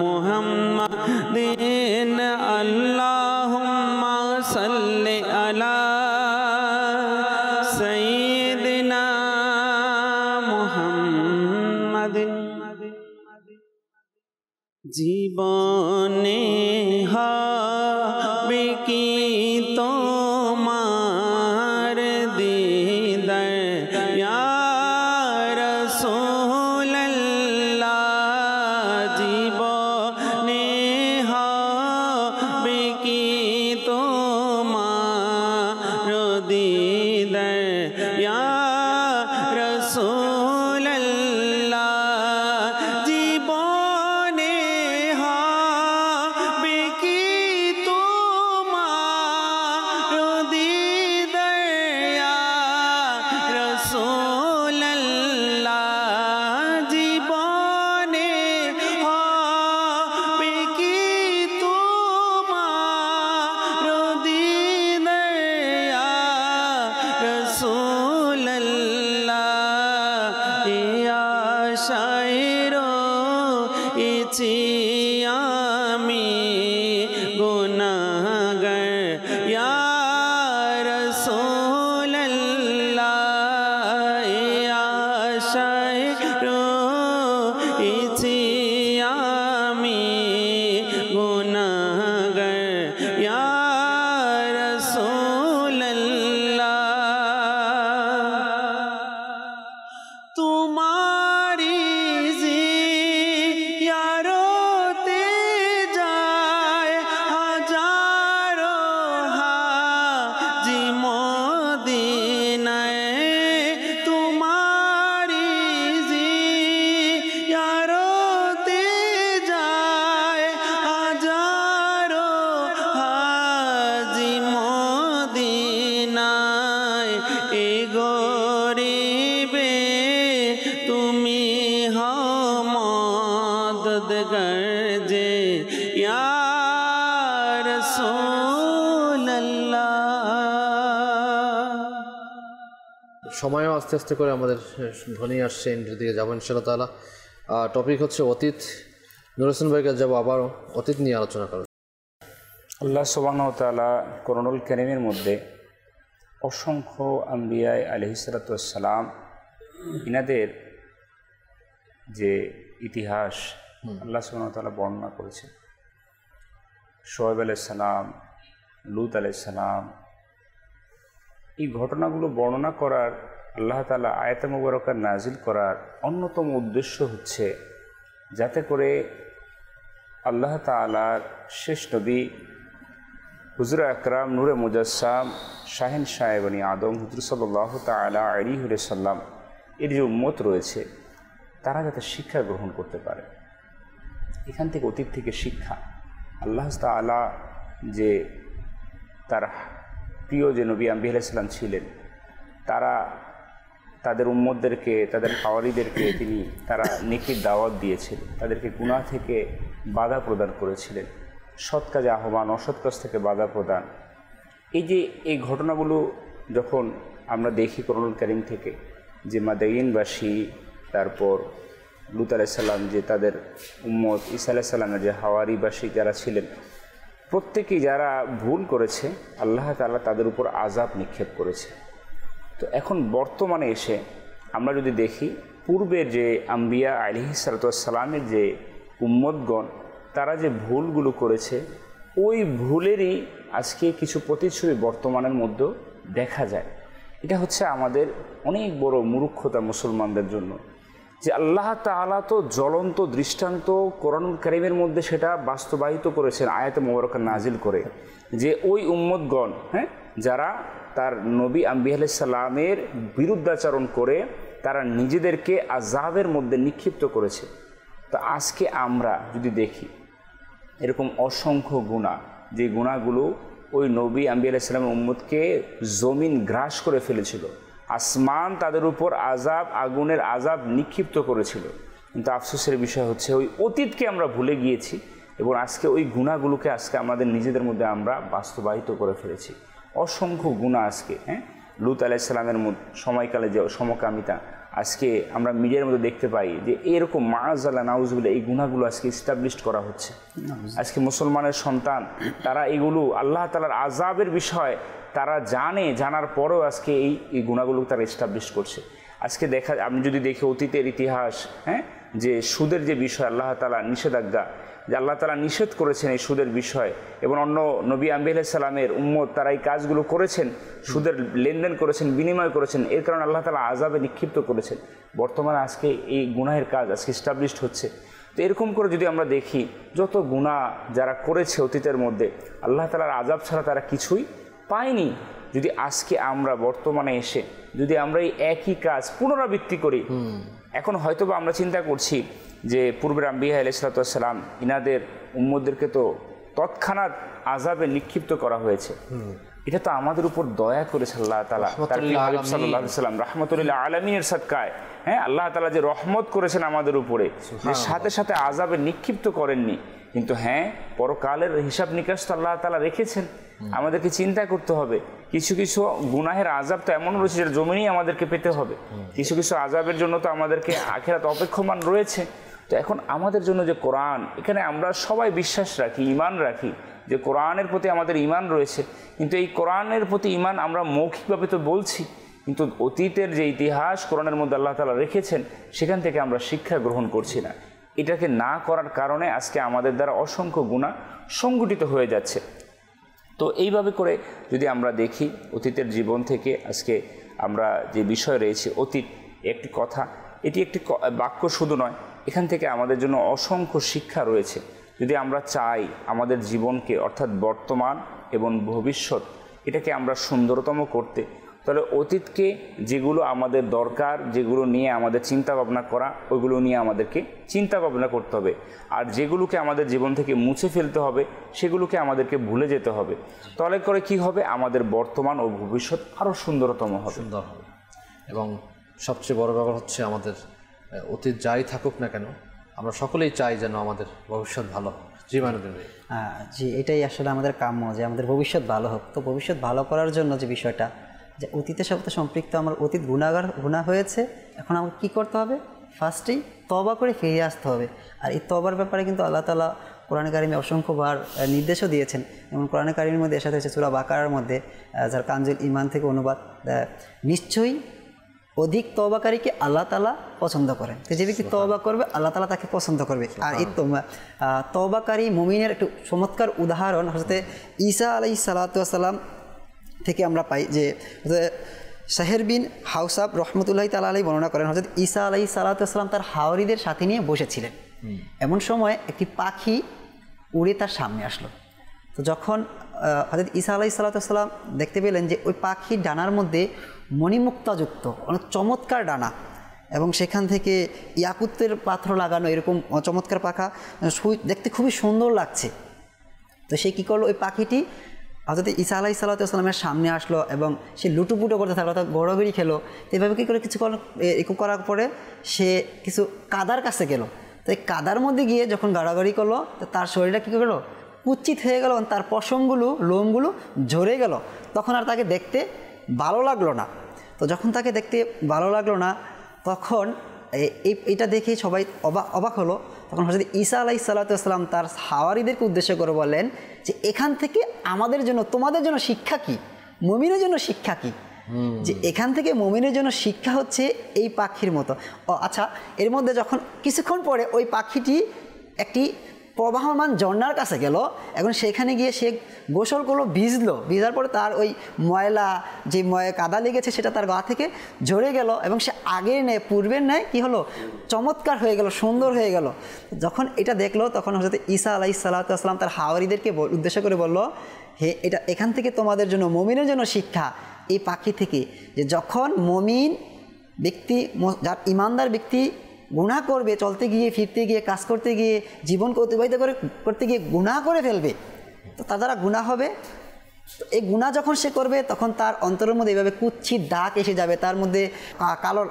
মুহাম্মাদিন আল্লাহুম্মা সাল্লি আলা সাইয়্যিদিনা মুহাম্মাদিন জীবনে হবে কি তোমার দিদার ইয়া সময়ও আস্তে আস্তে করে আমাদের ধ্বনি আসছে এন্ডের দিকে যাবো ইনশাআল্লাহ তাআলা। টপিক হচ্ছে অতীত। নুর হোসেন ভাইয়ের কাছে যাবো, আবারও অতীত নিয়ে আলোচনা করব। আল্লাহ সুবহানাহু ওয়া তাআলা কোরআনুল কারীমের মধ্যে অসংখ্য আম্বিয়া আলাইহিসসালাতু ওয়াসসালাম ইনাদের যে ইতিহাস আল্লাহ সুবহানাহু ওয়া তাআলা বর্ণনা করেছেন। শোয়েব আলাইহিস সালাম, লূত আলাইহিস সালাম, এই ঘটনাগুলো বর্ণনা করার, আল্লাহ তাআলা আয়াতে মুবারকা নাজিল করার অন্যতম উদ্দেশ্য হচ্ছে যাতে করে আল্লাহ তাআলার শেষ নবী হুজুর আকরাম নূরে মুজাসসাম শাহিন সাহেবানী আদম হুজুর সাল্লাল্লাহু তাআলা আলাইহি ওয়াসাল্লাম এর যে উম্মত রয়েছে তারা যাতে শিক্ষা গ্রহণ করতে পারে। এখান থেকে অতীত থেকে শিক্ষা, আল্লাহ তাআলা যে তার প্রিয় যে নবী আম্বিয়া আলাইহিস সালাম ছিলেন, তারা তাদের উম্মতদেরকে, তাদের হাওয়ারিদেরকে তারা নেকির দাওয়াত দিয়েছিলেন, তাদেরকে গুনাহ থেকে বাধা প্রদান করেছিলেন, সৎ কাজে আহ্বান, অসৎ কাজ থেকে বাধা প্রদান। এই ঘটনাগুলো যখন আমরা দেখি কোরআনুল কারীম থেকে, যে মাদাইনবাসী, তারপর লূত আলাইহিস সালাম যে তাদের উম্মত, ঈসা আলাইহিস সালামের যে হাওয়ারিবাসী যারা ছিলেন, প্রত্যেকেই যারা ভুল করেছে আল্লাহ তাআলা তাদের উপর আযাব নিক্ষেপ করেছে। তো এখন বর্তমানে এসে আমরা যদি দেখি, পূর্বের যে আম্বিয়া আলাইহিসসালাতু ওয়াসসালামের যে উম্মতগণ তারা যে ভুলগুলো করেছে, ওই ভুলেরই আজকে কিছু প্রতিচ্ছবি বর্তমানের মধ্যে দেখা যায়। এটা হচ্ছে আমাদের অনেক বড় মূর্খতা মুসলমানদের জন্য, যে আল্লাহ তাআলা তো জ্বলন্ত দৃষ্টান্ত কোরআনুল কারীমের মধ্যে সেটা বাস্তবায়িত করেছেন আয়াতে মুবারকা নাজিল করে, যে ওই উম্মতগণ যারা তার নবী আম্বিয়া আলাইহিস সালামের বিরুদ্ধাচরণ করে তারা নিজেদেরকে আযাবের মধ্যে নিক্ষিপ্ত করেছে। তো আজকে আমরা যদি দেখি এরকম অসংখ্য গুনাহ, যে গুনাহগুলো ওই নবী আম্বিয়া আলাইহিস সালামের উম্মতকে জমিন গ্রাস করে ফেলেছিল, আসমান তাদের উপর আযাব, আগুনের আযাব নিক্ষিপ্ত করেছিল। কিন্তু আফসোসের বিষয় হচ্ছে ওই অতীতকে আমরা ভুলে গিয়েছি এবং আজকে ওই গুনাহগুলোকে আজকে আমাদের নিজেদের মধ্যে আমরা বাস্তবায়িত করে ফেলেছি। অসংখ্য গুনাহ আজকে লূত আলাইহিস সালামের সময়কালে যে সমকামিতা, আজকে আমরা মিডিয়ার মধ্যে দেখতে পাই যে এরকম মাআযাল্লাহ নাউযুবিল্লাহ এই গুনাহগুলো আজকে এস্টাবলিশড করা হচ্ছে। আজকে মুসলমানের সন্তান তারা এগুলো আল্লাহ তাআলার আযাবের বিষয় তারা জানার পরেও আজকে এই গুনাহগুলো তারা এস্টাবলিশ করছে। আজকে আমি যদি দেখি অতীতের ইতিহাস, যে সুদের যে বিষয় আল্লাহ তাআলা নিষেধাজ্ঞা, যে আল্লাহ তাআলা নিষেধ করেছেন এই সুদের বিষয়, এবং অন্য নবী আম্বিয়া আলাইহিস সালামের উম্মত তারা এই কাজগুলো করেছেন, সুদের লেনদেন করেছেন, বিনিময় করেছেন, এর কারণে আল্লাহ তাআলা আযাবে নিক্ষিপ্ত করেছেন। বর্তমানে আজকে এই গুনাহের কাজ আজকে এস্টাবলিশড হচ্ছে। তো এরকম করে যদি আমরা দেখি, যত গুনাহ যারা করেছে অতীতের মধ্যে আল্লাহ তাআলার আযাব ছাড়া তারা কিছুই পায়নি। যদি আজকে আমরা বর্তমানে এসে যদি আমরা এই একই কাজ পুনরাবৃত্তি করি, এখন হয়তোবা আমরা চিন্তা করছি যে পূর্বের আম্বিয়া আলাইহিসসালাতু ওয়াসসালাম ইনাদের উম্মতদেরকে তো তৎক্ষণাৎ আযাবে নিক্ষিপ্ত করা হয়েছে, এটা তো আমাদের উপর দয়া করেছে আল্লাহ তাআলা, তার প্রিয় হাবিব সাল্লাল্লাহু আলাইহি ওয়াসাল্লাম রাহমাতুল আলামিনের সাদকায়। আল্লাহ তাআলা যে রহমত করেছেন আমাদের উপরে, যে সাথে সাথে আযাবে নিক্ষিপ্ত করেননি, কিন্তু পরকালের হিসাব নিকাশ তো আল্লাহ তাআলা রেখেছেন। আমাদেরকে চিন্তা করতে হবে, কিছু কিছু গুনাহের আযাব তো এমন রয়েছে যেটা জমিনেই আমাদেরকে পেতে হবে, কিছু কিছু আযাবের জন্য তো আমাদেরকে আখিরাত অপেক্ষমান রয়েছে। তো এখন আমাদের জন্য যে কোরআন, এখানে আমরা সবাই বিশ্বাস রাখি, ঈমান রাখি যে কোরআনের প্রতি আমাদের ঈমান রয়েছে, কিন্তু এই কোরআনের প্রতি ঈমান আমরা মৌখিকভাবে তো বলছি, কিন্তু অতীতের যে ইতিহাস কোরআনের মধ্যে আল্লাহ তাআলা রেখেছেন সেখান থেকে আমরা শিক্ষা গ্রহণ করছি না। এটাকে না করার কারণে আজকে আমাদের দ্বারা অসংখ্য গুনাহ সংঘটিত হয়ে যাচ্ছে। তো এইভাবে করে যদি আমরা দেখি অতীতের জীবন থেকে আজকে আমরা যে বিষয় রয়েছে, অতীত একটি কথা, এটি একটি বাক্য শুধু নয়, এখান থেকে আমাদের জন্য অসংখ্য শিক্ষা রয়েছে। যদি আমরা চাই আমাদের জীবনকে, অর্থাৎ বর্তমান এবং ভবিষ্যৎ, এটাকে আমরা সুন্দরতম করতে, তাহলে অতীতকে যেগুলো আমাদের দরকার, যেগুলো নিয়ে আমাদের চিন্তা ভাবনা করা, ওইগুলো নিয়ে আমাদেরকে চিন্তা ভাবনা করতে হবে, আর যেগুলোকে আমাদের জীবন থেকে মুছে ফেলতে হবে সেগুলোকে আমাদেরকে ভুলে যেতে হবে। তাহলে করে কি হবে, আমাদের বর্তমান ও ভবিষ্যৎ আরও সুন্দরতম হবে। সুন্দর হবে। এবং সবচেয়ে বড় ব্যাপার হচ্ছে আমাদের অতীত যাই থাকুক না কেন, আমরা সকলেই চাই যেন আমাদের ভবিষ্যৎ ভালো হোক। জি মাইনুদ্দিন ভাই। জি, এটাই আসলে আমাদের কাম্য, যে আমাদের ভবিষ্যৎ ভালো হোক। তো ভবিষ্যৎ ভালো করার জন্য যে বিষয়টা, যে অতীতের সাথে সম্পৃক্ত আমার অতীত গুনাহ হয়েছে, এখন আমাকে কী করতে হবে? ফার্স্টেই তওবা করে ফিরে আসতে হবে। আর এই তওবার ব্যাপারে কিন্তু আল্লাহ তাআলা কোরআনে কারিমে অসংখ্যবার নির্দেশও দিয়েছেন। যেমন কোরআনে কারিমের মধ্যে এর সাথে হচ্ছে সূরা বাকারার মধ্যে, যার কানজুল ঈমান থেকে অনুবাদ, নিশ্চয়ই অধিক তওবাকারীকে আল্লাহ তাআলা পছন্দ করেন। তো যে ব্যক্তি তওবা করবে আল্লাহ তাআলা তাকে পছন্দ করবে। আর এই তওবাকারী মুমিনের একটু চমৎকার উদাহরণ হযরত ঈসা আলাইহিস সালাতু ওয়াস সালাম থেকে আমরা পাই, যে শাহের বিন হাউসাব রহমতুল্লাহি তাআলা আলাইহি বর্ণনা করেন, হযরত ঈসা আলাইহিস সালাতু ওয়াস সালাম তার হাওয়ারীদের সাথে নিয়ে বসেছিলেন। এমন সময় একটি পাখি উড়ে তার সামনে আসলো। তো যখন হযরত ঈসা আলাইহিস সালাতু ওয়াস সালাম দেখতে পেলেন যে ওই পাখির ডানার মধ্যে মণিমুক্তাযুক্ত অনেক চমৎকার ডানা, এবং সেখান থেকে ইয়াকুতের পাথর লাগানো এরকম চমৎকার পাখা, দেখতে খুবই সুন্দর লাগছে। তো সে কী করলো, ওই পাখিটি হযরত ঈসা আলাইহিস সালাতু ওয়াস সালামের সামনে আসলো এবং সে লুটুপুটো করতে থাকলো, অর্থাৎ গড়াগড়ি খেলো। তো এভাবে কী করে কিছু করার পরে সে কিছু কাদার কাছে গেল। তো এই কাদার মধ্যে গিয়ে যখন গাড়াগাড়ি করলো, তো তার শরীরটা কী করলো, কুচ্ছিত হয়ে গেল, তার পশমগুলো লোমগুলো ঝরে গেল। তখন আর তাকে দেখতে ভালো লাগলো না। তো যখন তাকে দেখতে ভালো লাগলো না, তখন এইটা দেখে সবাই অবাক হলো। তখন হযরত ঈসা আলাইহিস সালাতু ওয়াস সালাম তার হাওয়ারীদেরকে উদ্দেশ্য করে বলেন যে এখান থেকে আমাদের জন্য, তোমাদের জন্য শিক্ষা কি, মুমিনের জন্য শিক্ষা কি? যে এখান থেকে মুমিনের জন্য শিক্ষা হচ্ছে এই পাখির মতো। আচ্ছা, এর মধ্যে যখন কিছুক্ষণ পরে ওই পাখিটি একটি প্রবাহমান ঝর্ণার কাছে গেল, এখন সেখানে গিয়ে সে গোসল করলো, ভিজার পরে তার ওই ময়লা, যে কাদা লেগেছে সেটা তার গা থেকে ঝরে গেল, এবং সে আগের নেয় পূর্বের নেয় কী হলো, চমৎকার হয়ে গেল, সুন্দর হয়ে গেল। যখন এটা দেখলো, তখন হযরত ঈসা আলাইহিস সালাতু ওয়াস সালাম তার হাওয়ারীদেরকে উদ্দেশ্য করে বলল, হে, এটা এখান থেকে তোমাদের জন্য, মুমিনের জন্য শিক্ষা এই পাখি থেকে, যে যখন মুমিন ব্যক্তি, যার ইমানদার ব্যক্তি গুনাহ করবে, চলতে গিয়ে, ফিরতে গিয়ে, কাজ করতে গিয়ে, জীবনকে অতিবাহিত করতে গিয়ে গুনাহ করে ফেলবে, তো তার দ্বারা গুনাহ হবে। এই গুনাহ যখন সে করবে, তখন তার অন্তরের মধ্যে এইভাবে কুৎসিত দাগ এসে যাবে, তার মধ্যে কালো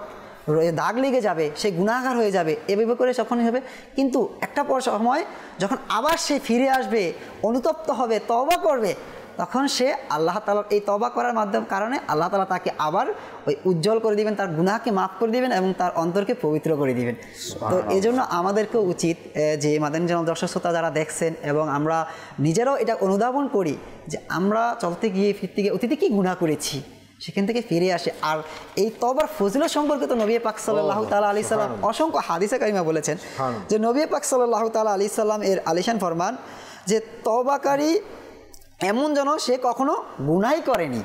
দাগ লেগে যাবে, সে গুনাহগার হয়ে যাবে, এভাবে করে যখনই হবে। কিন্তু একটা পর সময় যখন আবার সে ফিরে আসবে, অনুতপ্ত হবে, তওবা করবে, তখন সে আল্লাহ তাআলার এই তওবা করার কারণে আল্লাহ তাআলা তাকে আবার ওই উজ্জ্বল করে দিবেন, তার গুনাহকে মাফ করে দিবেন এবং তার অন্তরকে পবিত্র করে দিবেন। তো এই জন্য আমাদেরকেও উচিত যে মাদানী চ্যানেল দর্শক শ্রোতা যারা দেখছেন, এবং আমরা নিজেরাও এটা অনুধাবন করি যে আমরা চলতে গিয়ে, ফিরতে গিয়ে অতীতে কী গুনাহ করেছি, সেখান থেকে ফিরে আসে। আর এই তওবার ফজিলত সম্পর্কে তো নবী পাক সাল্লাল্লাহু তাআলা আলাইহি সাল্লাম অসংখ্য হাদিসে কারিমা বলেছেন, যে নবী পাক সাল্লাল্লাহু তাআলা আলাইহি সাল্লাম এর আলিশান ফরমান যে তওবাকারী এমন যেন সে কখনো গুনাহই করেনি,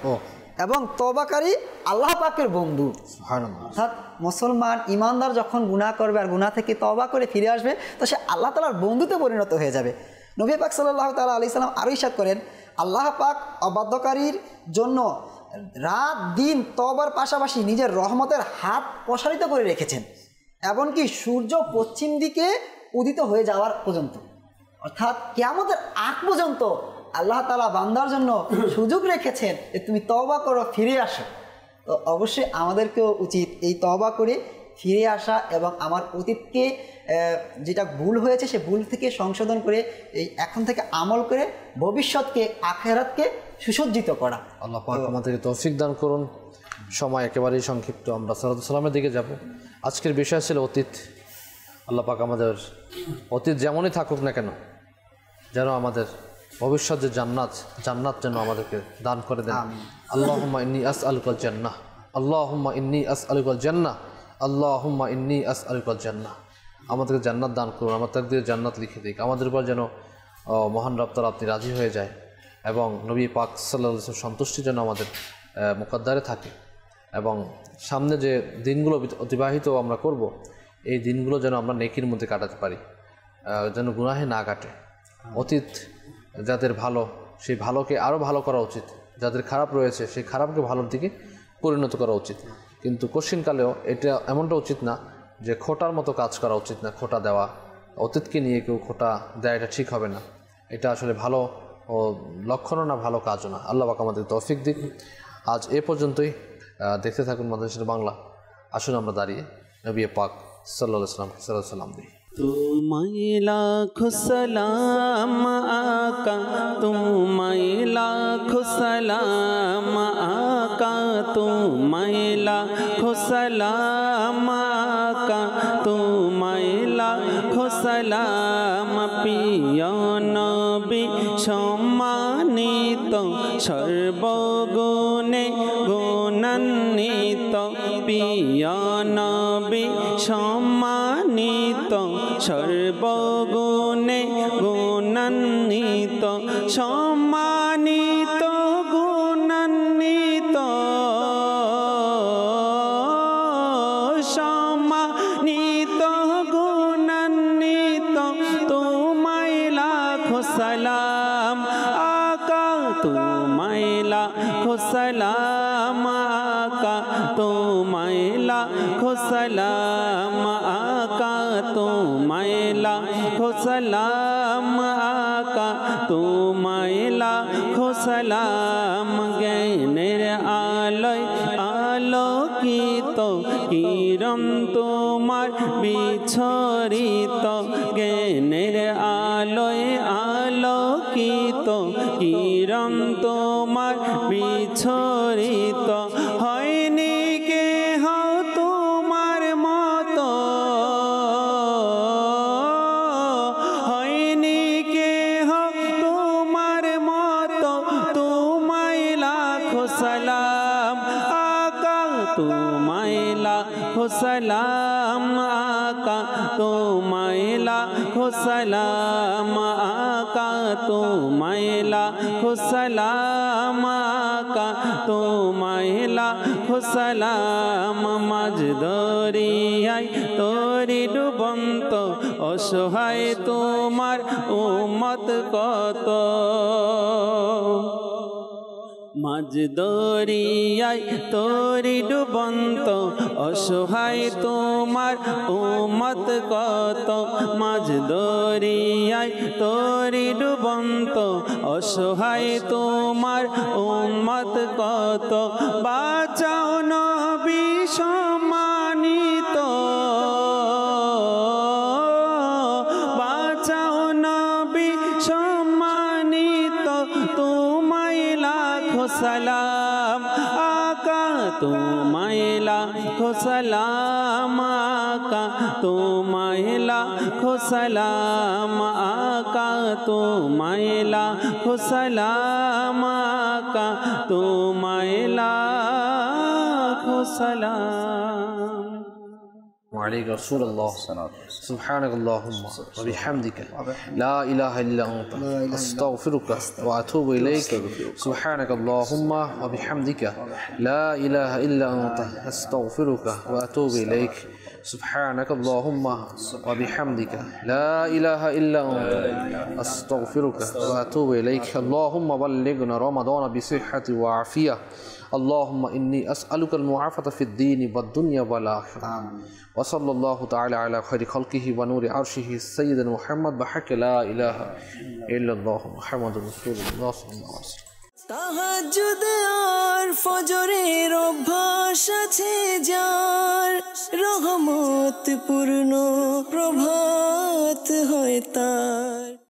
এবং তওবাকারী আল্লাহ পাকের বন্ধু। অর্থাৎ মুসলমান ইমানদার যখন গুনাহ করবে আর গুনাহ থেকে তওবা করে ফিরে আসবে, তো সে আল্লাহ তাআলার বন্ধুতে পরিণত হয়ে যাবে। নবী পাক সাল্লাল্লাহু তাআলা আলাইহি সাল্লাম আরও ইরশাদ করেন, আল্লাহ পাক অবাধ্যকারীর জন্য রাত দিন তওবার পাশাপাশি নিজের রহমতের হাত প্রসারিত করে রেখেছেন, এমনকি সূর্য পশ্চিম দিকে উদিত হয়ে যাওয়ার পর্যন্ত, অর্থাৎ কিয়ামতের আগ পর্যন্ত আল্লাহ তাআলা বান্দার জন্য সুযোগ রেখেছেন যে তুমি তওবা করো, ফিরে আসো। তো অবশ্যই আমাদেরকেও উচিত এই তওবা করে ফিরে আসা, এবং আমার অতীতকে যেটা ভুল হয়েছে সে ভুল থেকে সংশোধন করে এই এখন থেকে আমল করে ভবিষ্যৎকে, আখিরাতকে সুসজ্জিত করা। আল্লাহ পাক আমাদেরকে তৌফিক দান করুন। সময় একেবারেই সংক্ষিপ্ত, আমরা সালাতুল সালামের দিকে যাব। আজকের বিষয় ছিল অতীত। আল্লাহ পাক আমাদের অতীত যেমনই থাকুক না কেন, যেন আমাদের ভবিষ্যৎ যে জান্নাত যেন আমাদেরকে দান করে দেন। আল্লাহুম্মা ইন্নী আসআলুকাল জান্নাহ, আল্লাহুম্মা ইন্নী আসআলুকাল জান্নাহ, আল্লাহুম্মা ইন্নী আসআলুকাল জান্নাহ। আমাদেরকে জান্নাত দান করুন, আমার তাকদীরে জান্নাত লিখে দিক। আমাদের উপর যেন মহান রব তাআলা আপনি রাজি হয়ে যায়, এবং নবী পাক সাল্লাল্লাহু আলাইহি ওয়াসাল্লাম সন্তুষ্টি যেন আমাদের মুকদ্দারে থাকে, এবং সামনে যে দিনগুলো অতিবাহিত আমরা করব, এই দিনগুলো যেন আমরা নেকির মধ্যে কাটাতে পারি, যেন গুনাহে না কাটে। অতীত যাদের ভালো, সেই ভালোকে আরও ভালো করা উচিত, যাদের খারাপ রয়েছে সেই খারাপকে ভালোর দিকে পরিণত করা উচিত। কিন্তু কোশ্চিনকালেও এটা এমনটা উচিত না যে খোটার মতো কাজ করা উচিত না, খোটা দেওয়া, অতীতকে নিয়ে কেউ খোটা দেয়, এটা ঠিক হবে না। এটা আসলে ভালো ও লক্ষণও না, ভালো কাজও না। আল্লাহ পাক আমাদের তৌফিক দিক। আজ এ পর্যন্তই। দেখতে থাকুন মাদ্রাসা বাংলা। আসুন আমরা দাঁড়িয়ে নবী পাক সাল্লাল্লাহু আলাইহি ওয়াসাল্লাম দিই। तुम्हारे लाखों सलाम आका, तुम्हारे लाखों सलाम आका, তোমায় লাখো সালাম আকা তোমায় লাখো সালাম প্রিয় নবী সম্মানিত সর্বগুণে গুণান্বিত প্রিয় নবী সম্মানিত সর্বগুণে গুণান্বিত সম্মানিত গুণান্বিত সম্মানিত গুণান্বিত তোমায় লাখো সালাম আকা তোমায় লাখো সালাম আকা তোমায় লাখো সালাম আকা তোমায় লাখো সালাম আকা তোমায় লাখো সালাম জ্ঞানের আলোয় আলোকিত কিরণ তোমার বিছরিত জ্ঞানের আলোয় আলোকিত কিরণ তোমার বিছরিত হয়নি কেহ তোমার মতো হয়নি কেহ তোমার মতো তোমায় লাখো সালাম আকা তোমায় লাখো সালাম আকা তোমায় লাখো সালাম আকা তোমায় লাখো সালাম আকা তোমায় লাখো সালাম মাঝ দরিয়ায় তোরি ডুবন্ত অসহায় তোমার উম্মত কত মাঝ দরিয়ায় তোরি ডুবন্ত অসহায় তোমার উম্মত কত মাঝ দরিয়ায় তোরি ডুবন্ত অসহায় তোমার উম্মত কত বাঁচাও নবী সম্মানিত বাঁচাও নবী সম্মানিত তোমায় লাখো সালাম আকা তোমায় লাখো সালাম আকা তোমায় লাখো সালাম আকা তোমায় লাখো সালাম আকা তোমায় লাখো সালাম وعليك رسول الله سبحانك اللهم وبحمدك لا إله إلا أنت أستغفرك وأتوب إليك سبحانك اللهم وبحمدك لا إله إلا أنت أستغفرك وأتوب إليك سبحانك اللهم وبحمدك لا إله إلا أنت أستغفرك وأتوب إليك اللهم بلغنا رمضان بصحة وعافية اللهم إني أسألك المعافاة في الدين والدنيا والآخرة وصلى الله تعالى على خير خلقه ونور عرشه سيدنا محمد بحق لا إله إلا الله محمد رسول الله صلى الله عليه وسلم তাহাজ্জুদ আর ফজরের অভ্যাস আছে যার রহমত পূর্ণ প্রভাত হয় তার